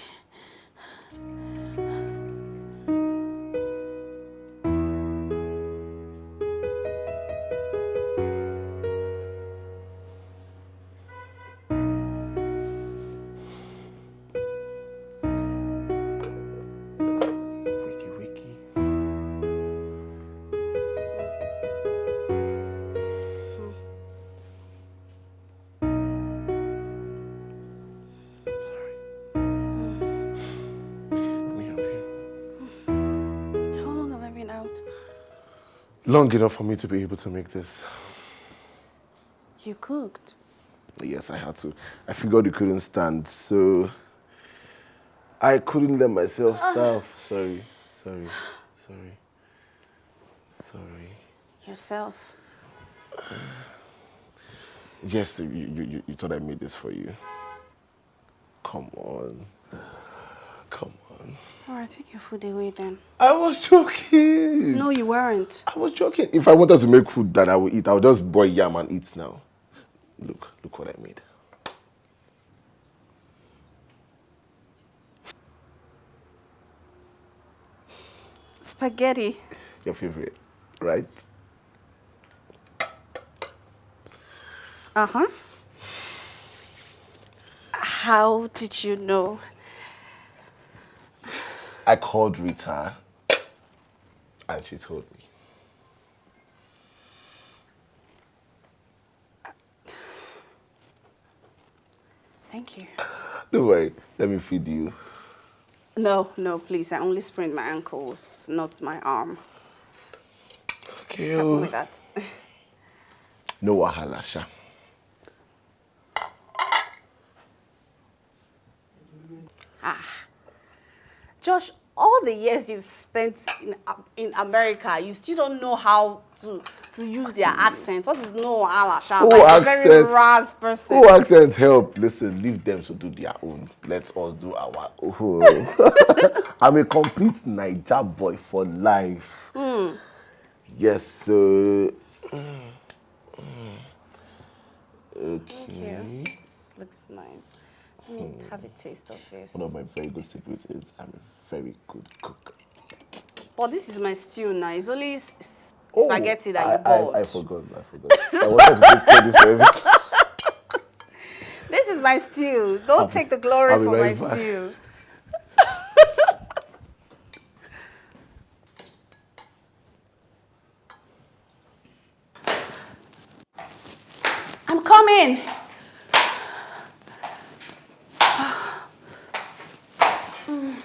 Long enough for me to be able to make this. You cooked? Yes, I had to. I figured you couldn't stand, so I couldn't let myself starve. Sorry. Yourself? Yes, you thought I made this for you. Come on. All right, take your food away then. I was joking. No, you weren't. I was joking. If I wanted to make food that I would eat, I would just boil yam and eat now. Look what I made. Spaghetti. Your favorite, right? Uh-huh. How did you know? I called Rita and she told me. Thank you. Don't worry, let me feed you. No, please. I only sprained my ankles, not my arm. Okay. Happy with that. No wahala, Sha. Josh, all the years you've spent in America, you still don't know how to use their accents. What is no alasha? Like a very ras person. Oh, accents help. Listen, leave them to do their own. Let us do our own. I'm a complete Naija boy for life. Yes, so... Okay. Thank you. This looks nice. Let me have a taste of this. One of my very good secrets is I'm a very good cook. But this is my stew now. It's only spaghetti that you bought. I forgot. I wanted to take credit for everything. This is my stew. Don't take the glory for my stew. I'm coming.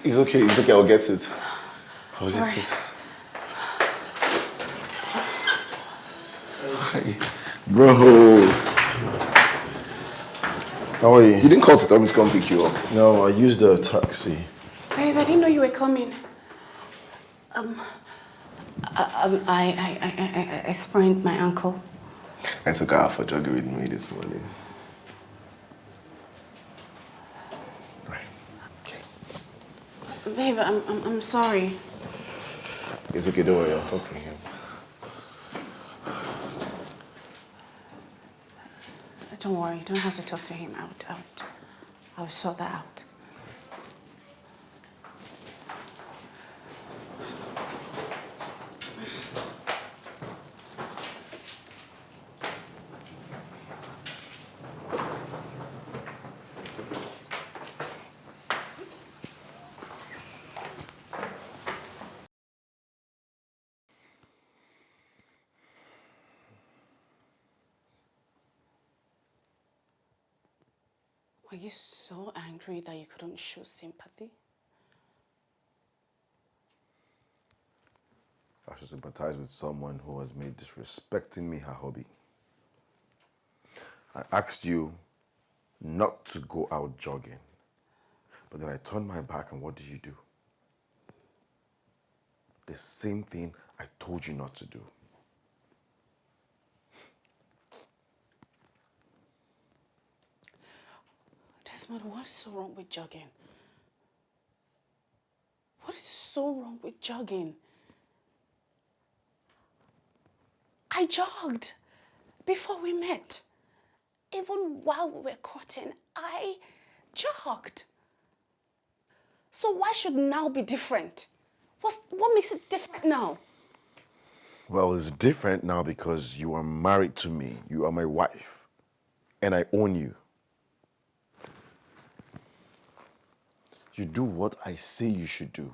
It's okay, I'll get it. Hi. Bro. How are you? You didn't call to tell me to come pick you up. No, I used a taxi. Babe, I didn't know you were coming. I sprained my ankle. I took her out for jogging with me this morning. Right. Okay. Babe, I'm sorry. It's okay, don't worry, I'll talk to him. Don't worry, you don't have to talk to him. I'll sort that out. Were you so angry that you couldn't show sympathy? I should sympathize with someone who has made disrespecting me her hobby. I asked you not to go out jogging, but then I turned my back and what did you do? The same thing I told you not to do. Desmond, what is so wrong with jogging? What is so wrong with jogging? I jogged before we met. Even while we were courting, I jogged. So why should now be different? What makes it different now? Well, it's different now because you are married to me. You are my wife. And I own you. You do what I say you should do.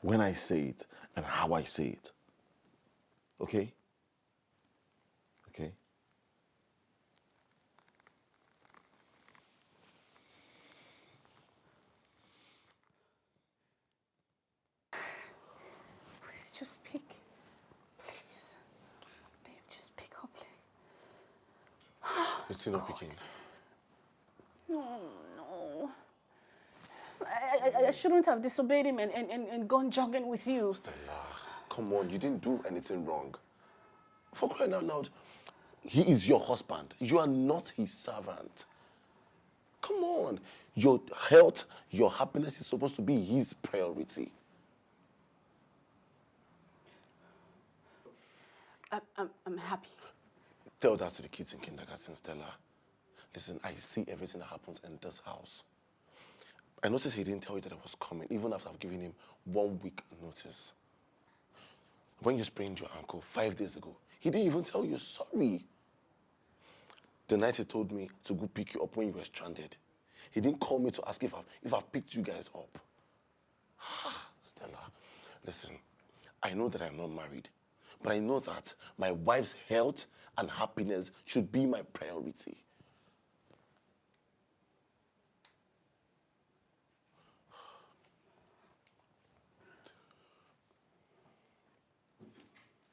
When I say it and how I say it. Okay? Okay? Please just pick. Please. Babe, just pick up, please. You're still not picking. No. I shouldn't have disobeyed him and gone jogging with you. Stella, come on, you didn't do anything wrong. For crying out loud, he is your husband. You are not his servant. Come on. Your health, your happiness is supposed to be his priority. I'm happy. Tell that to the kids in kindergarten, Stella. Listen, I see everything that happens in this house. I noticed he didn't tell you that I was coming, even after I've given him 1 week notice. When you sprained your ankle 5 days ago, he didn't even tell you sorry. The night he told me to go pick you up when you were stranded, he didn't call me to ask if I've picked you guys up. Stella, listen, I know that I'm not married, but I know that my wife's health and happiness should be my priority.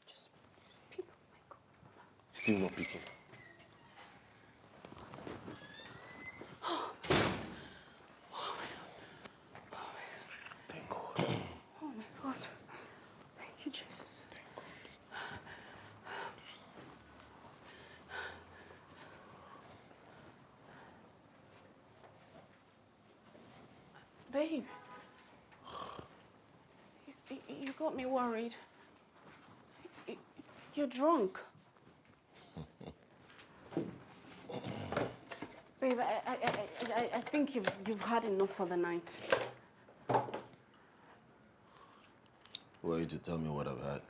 Just pick up my call. Still not picking. Thank God. Oh my God. Thank you, Jesus. Babe, you got me worried. You're drunk. Babe, I think you've had enough for the night. Were you to tell me what I've had?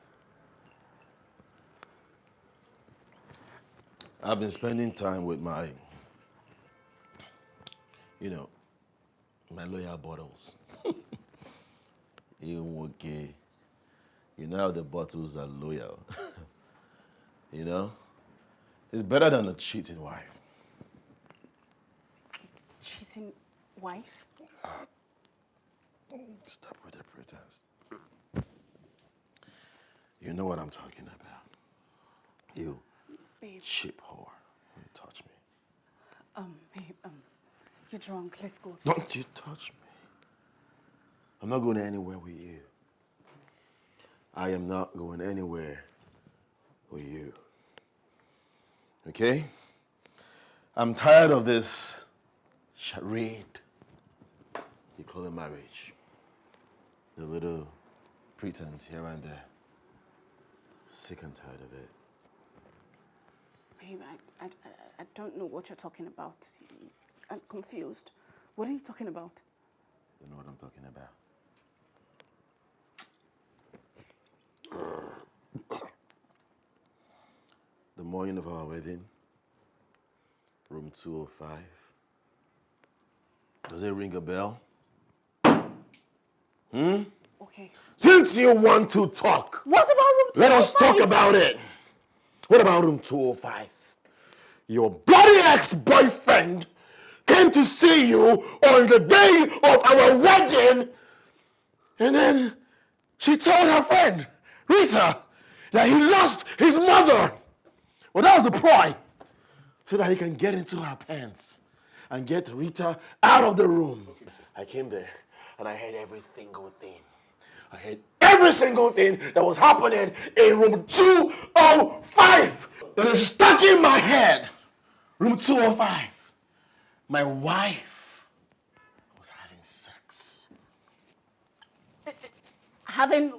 I've been spending time with my loyal bottles. You okay? You know how the bottles are loyal. It's better than a cheating wife. Cheating wife? Stop with the pretense. You know what I'm talking about. You Babe. cheap whore. You touch me. Babe, you're drunk. Let's go. Don't you touch me. I'm not going anywhere with you. I am not going anywhere with you. Okay? I'm tired of this charade you call it marriage. The little pretense here and there. Sick and tired of it. Babe, I don't know what you're talking about. I'm confused. What are you talking about? You know what I'm talking about. The morning of our wedding, room 205. Does it ring a bell? Okay. Since you want to talk, What about room 205? let us talk about it. What about room 205? Your bloody ex-boyfriend came to see you on the day of our wedding, and then she told her friend, Rita, that he lost his mother. Well, that was a ploy, so that he can get into her pants and get Rita out of the room. I came there, and I heard every single thing. I heard every single thing that was happening in room 205. That is stuck in my head. Room 205. My wife was having sex. Having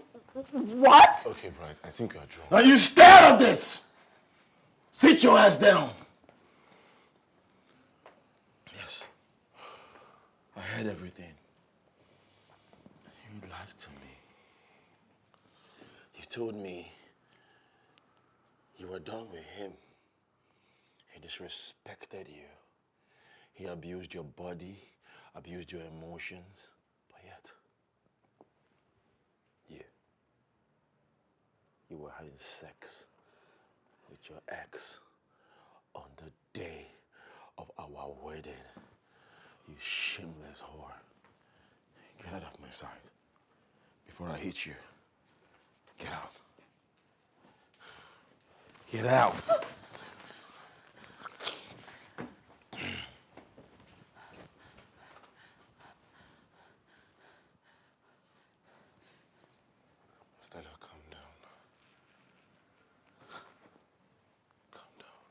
what? Okay, Bright, I think you're drunk. Now you scared of this. Sit your ass down. Yes. I heard everything. You lied to me. You told me you were done with him. He disrespected you. He abused your body, abused your emotions, but yet, you were having sex with your ex on the day of our wedding. You shameless whore. Get out of my sight before I hit you. Get out. Get out. Stella, calm down. Calm down.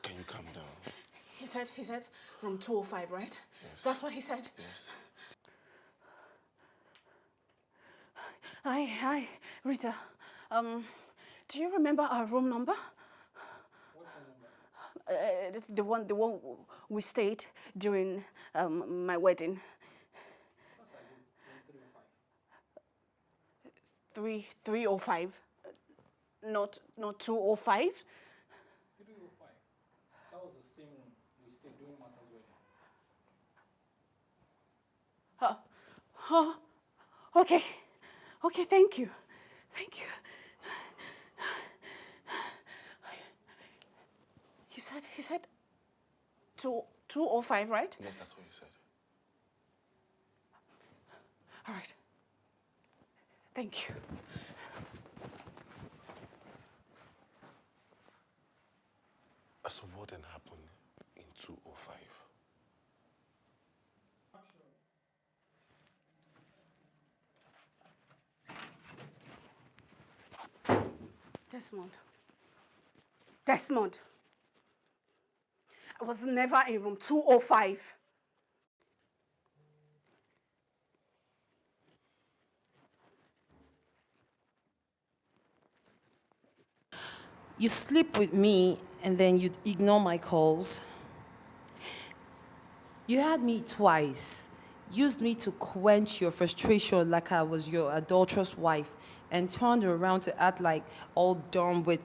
Can you calm down? He said room 205, right? Yes. That's what he said? Yes. Hi, Rita. Do you remember our room number? What's the number? The one we stayed during my wedding. What's that? Room 305. 305. Not 205. 305. That was the same room we stayed during Martha's wedding. Okay. Okay, thank you. Thank you. He said 205, right? Yes, that's what you said. All right. Thank you. So what then happened in 205? Desmond. I was never in room 205. You sleep with me and then you'd ignore my calls. You had me twice, used me to quench your frustration like I was your adulterous wife, and turned around to act like all dumb with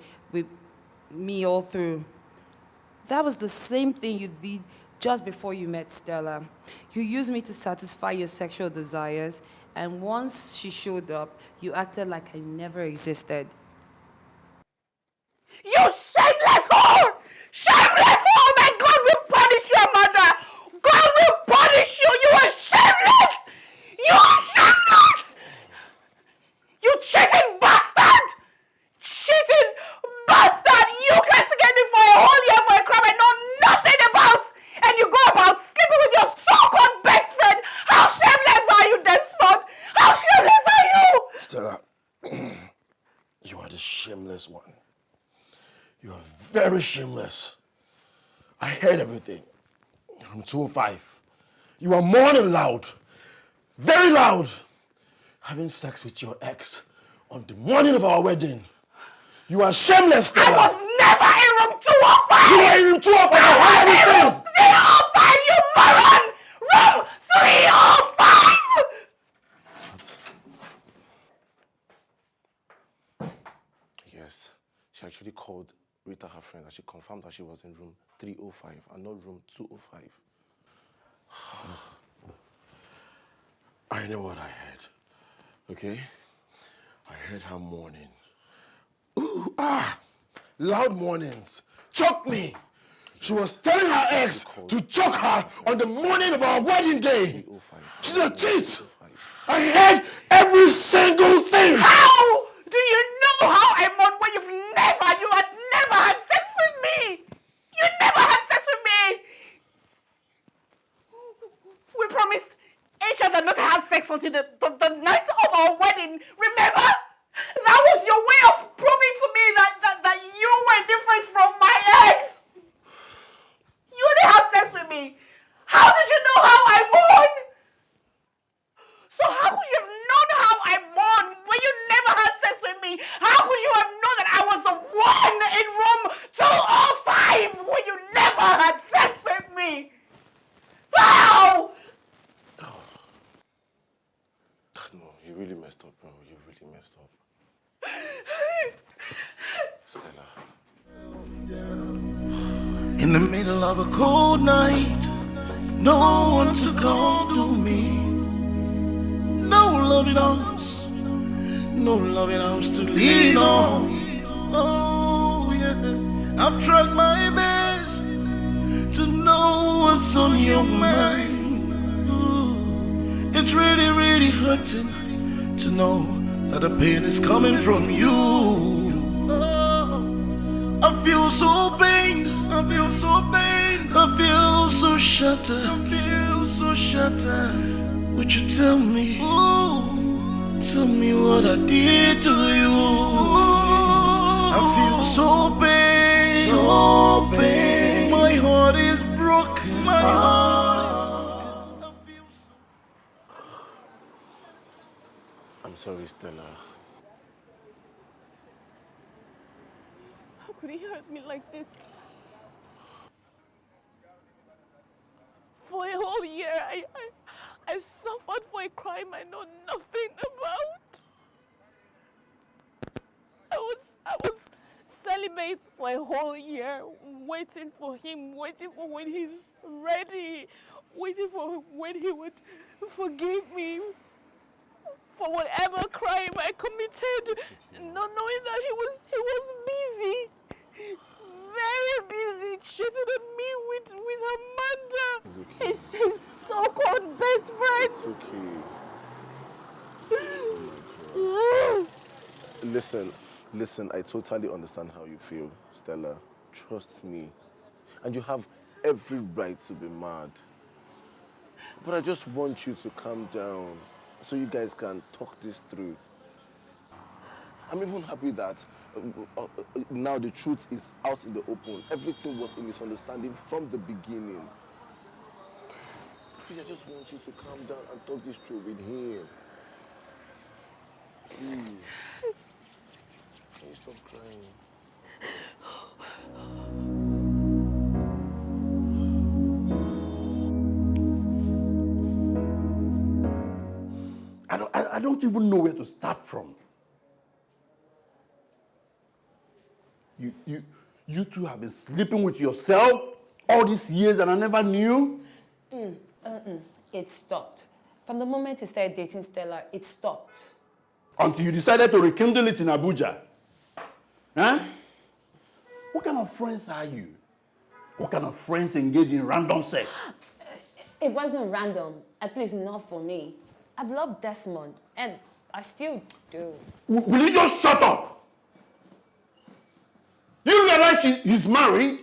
me all through. That was the same thing you did just before you met Stella. You used me to satisfy your sexual desires, and once she showed up, you acted like I never existed. You shameless whore! Shameless whore! My God will punish your mother! God will punish you! You are shameless! You are shameless! You cheating bastard! Cheating bastard! You castigated me for a whole year for a crime I know nothing about! And you go about sleeping with your so-called best friend! How shameless are you, Desmond? How shameless are you? Stella, you are the shameless one. You are very shameless. I heard everything. Room 205. You are more than loud. Very loud. Having sex with your ex on the morning of our wedding. You are shameless, Stella. I was never in room 205! You were in room 205! I heard everything! Room 305, you moron! Room 305! Yes, she actually called Rita, her friend, and she confirmed that she was in room 305 and not room 205. I know what I heard, okay? I heard her mourning. Ooh, loud mournings. Choke me. She was telling her ex to choke her on the morning of our wedding day. She's a cheat. I heard every single thing. How do you know how I'm on when you had never had sex with me? You never had sex with me. We promised each other not to have sex until the night of our wedding. Remember? That was your way of proving to me that you were different from my ex. You only have sex with me. How did you know how I mourn? So how could you have known how I mourn when you never had sex with me? How could you have known that I was the one in room 205 when you never had sex with me? How? No, you really messed up, bro. You really messed up. Stella. In the middle of a cold night, no one to condole me. No loving arms, no loving arms to lean on. Oh yeah, I've tried my best to know what's on your mind. Ooh, it's really, really hurting to know that the pain is coming from you. Oh, I feel so pained, I feel so pained, I feel so shattered, I feel so shattered. Would you tell me, tell me what I did to you? I feel so pain, so pain. My heart is broken, my heart is broken. I feel so... I'm sorry, Stella. How could he hurt me like this? For a whole year, I suffered for a crime I know nothing about. I was celibate for a whole year, waiting for him, waiting for when he's ready, waiting for when he would forgive me for whatever crime I committed, not knowing that he was busy, very busy, cheating on me with Amanda, okay. his so-called best friend. It's okay. Listen, I totally understand how you feel, Stella. Trust me. And you have every right to be mad. But I just want you to calm down so you guys can talk this through. I'm even happy that now the truth is out in the open. Everything was a misunderstanding from the beginning. Please, I just want you to calm down and talk this through with him. Please. Please stop crying. I don't even know where to start from. You two have been sleeping with yourself all these years and I never knew? It stopped. From the moment you started dating Stella, it stopped. Until you decided to rekindle it in Abuja. Huh? What kind of friends are you? What kind of friends engage in random sex? It wasn't random, at least not for me. I've loved Desmond, and I still do. Will you just shut up? You realize he's married?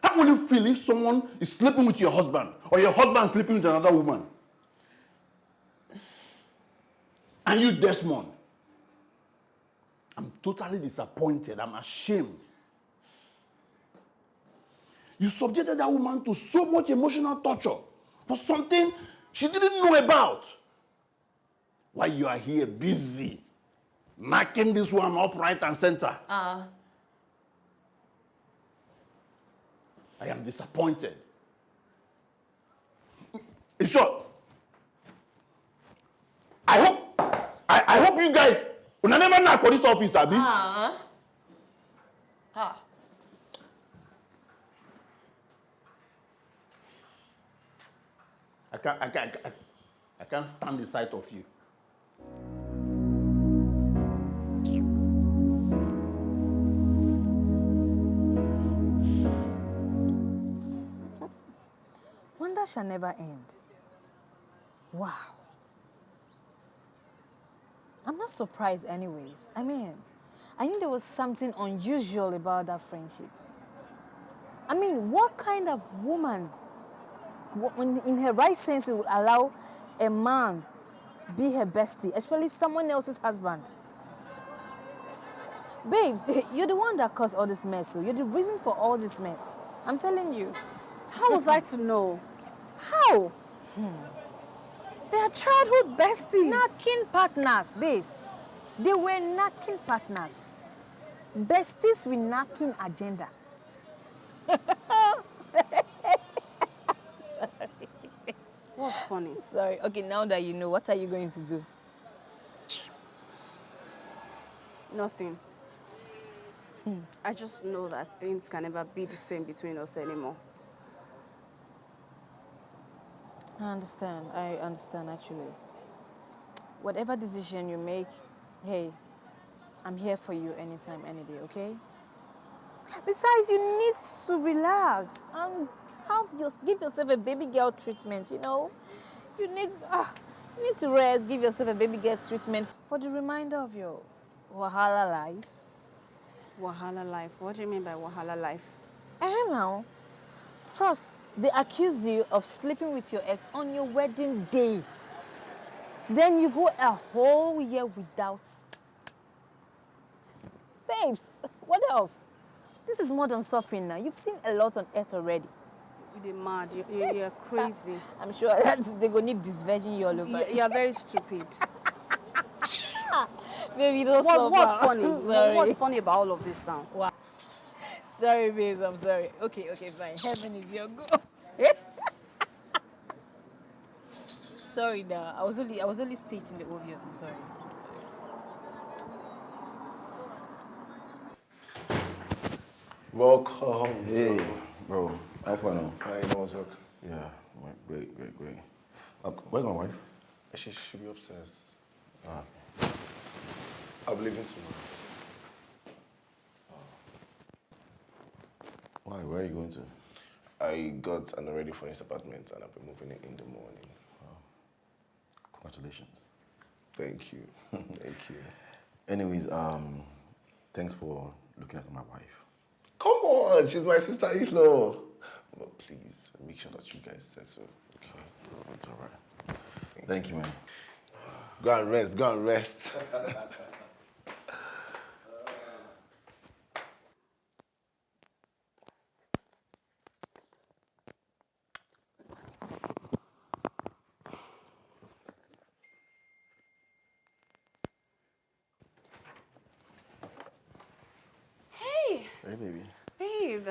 How will you feel if someone is sleeping with your husband or your husband sleeping with another woman? And you, Desmond, I'm totally disappointed. I'm ashamed. You subjected that woman to so much emotional torture for something she didn't know about. While you are here busy, knocking this one up right and center. I am disappointed. In short, I hope you guys will never knock for this office, Abi. I can't stand the sight of you. Wonder shall never end. Wow. I'm not surprised anyways. I mean, I knew there was something unusual about that friendship. I mean, what kind of woman, in her right senses, would allow a man be her bestie, especially someone else's husband? Babes, you're the one that caused all this mess, so you're the reason for all this mess. I'm telling you. How was I to know? How? They are childhood besties. Knocking partners, babes. They were knocking partners. Besties with knocking agenda. Sorry. What's funny? Sorry. Okay, now that you know, what are you going to do? Nothing. I just know that things can never be the same between us anymore. I understand actually. Whatever decision you make, hey, I'm here for you anytime, any day, okay? Besides, you need to relax and give yourself a baby girl treatment, you know? You need to rest, give yourself a baby girl treatment for the reminder of your Wahala life. Wahala life? What do you mean by Wahala life? Now. First, they accuse you of sleeping with your ex on your wedding day. Then you go a whole year without. Babes, what else? This is more than suffering now. You've seen a lot on earth already. You're mad. You're crazy. I'm sure they're going to need this virgin you all over. You're very stupid. Baby, don't What's funny? Sorry. What's funny about all of this now? Wow. Sorry, babes, I'm sorry. Okay, fine. Heaven is your goal. Sorry, now. I was only stating the obvious. I'm sorry. Welcome. Hey, bro. How far now? I know what's work. Yeah, great. Where's my wife? She should be upstairs. Ah. I'll be leaving tomorrow. Why? Where are you going to? I got an already furnished apartment and I'll be moving in the morning. Wow. Congratulations. Thank you. Thank you. Anyways, thanks for looking after my wife. Come on, she's my sister-in-law. But please, make sure that you guys settle, okay? It's all right. Thank you, man. Go and rest. Hey, baby. Babe.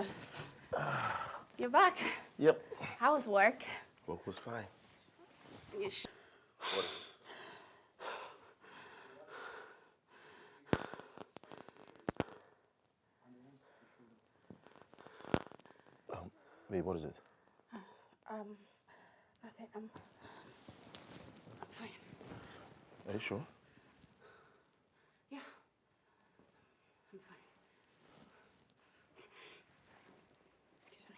You're back. Yep. How was work? Work was fine. Yes. What is it? Babe, what is it? Nothing. I'm fine. Are you sure? Yeah. I'm fine. Excuse me.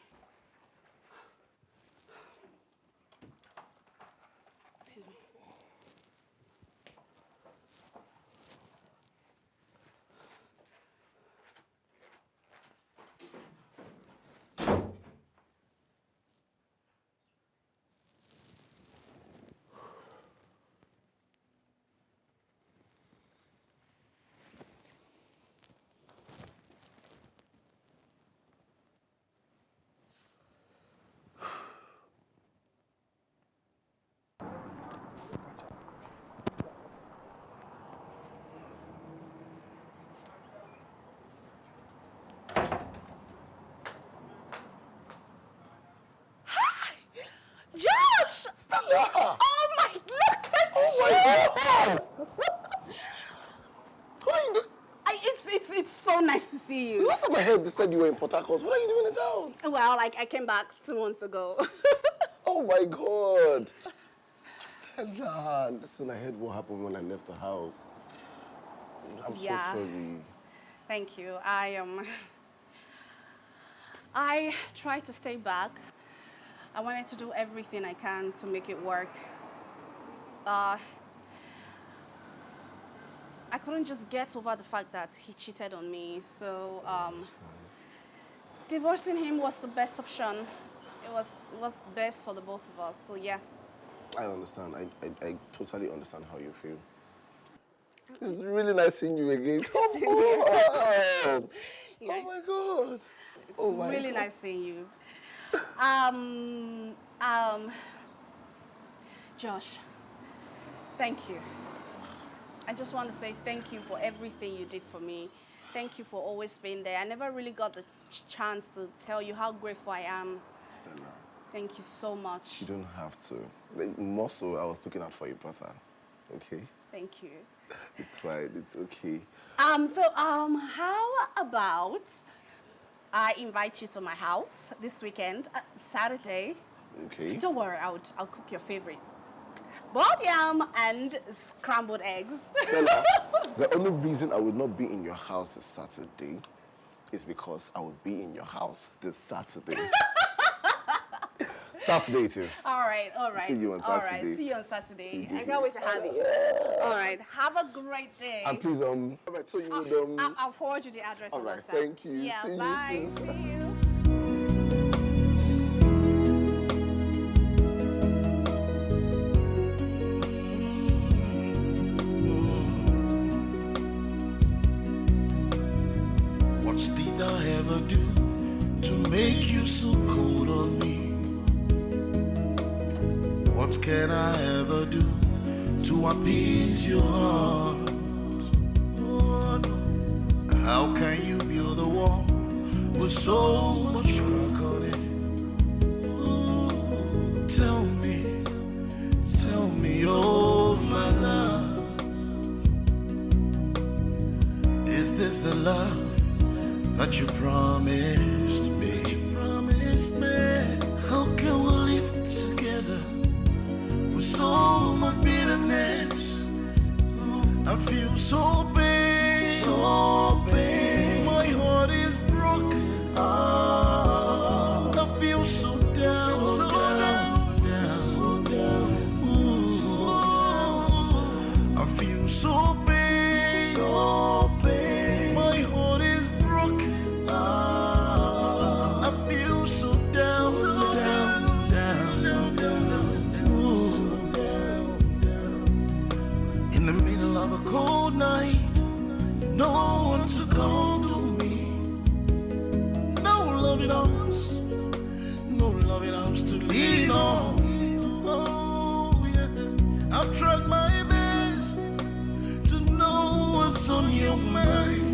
Excuse me. Yeah. Oh my, look at Oh you! my God. What are you doing? It's so nice to see you. Last time I heard they said you were in Port Harcourt. What are you doing in town? Well, like I came back 2 months ago. Oh my God. Stella, listen, I heard what happened when I left the house. I'm so sorry. Thank you. I tried to stay back. I wanted to do everything I can to make it work. I couldn't just get over the fact that he cheated on me. So divorcing him was the best option. It was best for the both of us. So yeah. I understand. I totally understand how you feel. It's really nice seeing you again. Come on. Yeah. Oh my God. It's really nice seeing you. Josh, thank you. I just want to say thank you for everything you did for me. Thank you for always being there. I never really got the chance to tell you how grateful I am. Stella. Thank you so much. You don't have to. More so, I was looking out for your brother. Okay? Thank you. It's fine. It's okay. How about I invite you to my house this weekend, Saturday. Okay. Don't worry, I'll cook your favorite. Boiled yam and scrambled eggs. Stella, the only reason I would not be in your house this Saturday is because I will be in your house this Saturday. Saturday it is. All right. See you on Saturday. All right, see you on Saturday. I can't wait to have you. All right, have a great day. And please, all right, so you would, I'll forward you the address on all right, WhatsApp. thank you. Yeah, See you bye. soon. See you. What did I ever do to make you so cold on me? What can I ever do to appease your heart? Oh, no. How can you build a wall with so much crack on it? Oh, tell me, oh my love, is this the love that you promised me? How can we live together with so much bitterness? I feel so pain, my heart is broken. I feel so down, I feel so pain, my heart is broken. I feel so down. In the middle of a cold night, no one to condole me. No loving arms to lean on. Oh yeah, I've tried my best to know what's on your mind.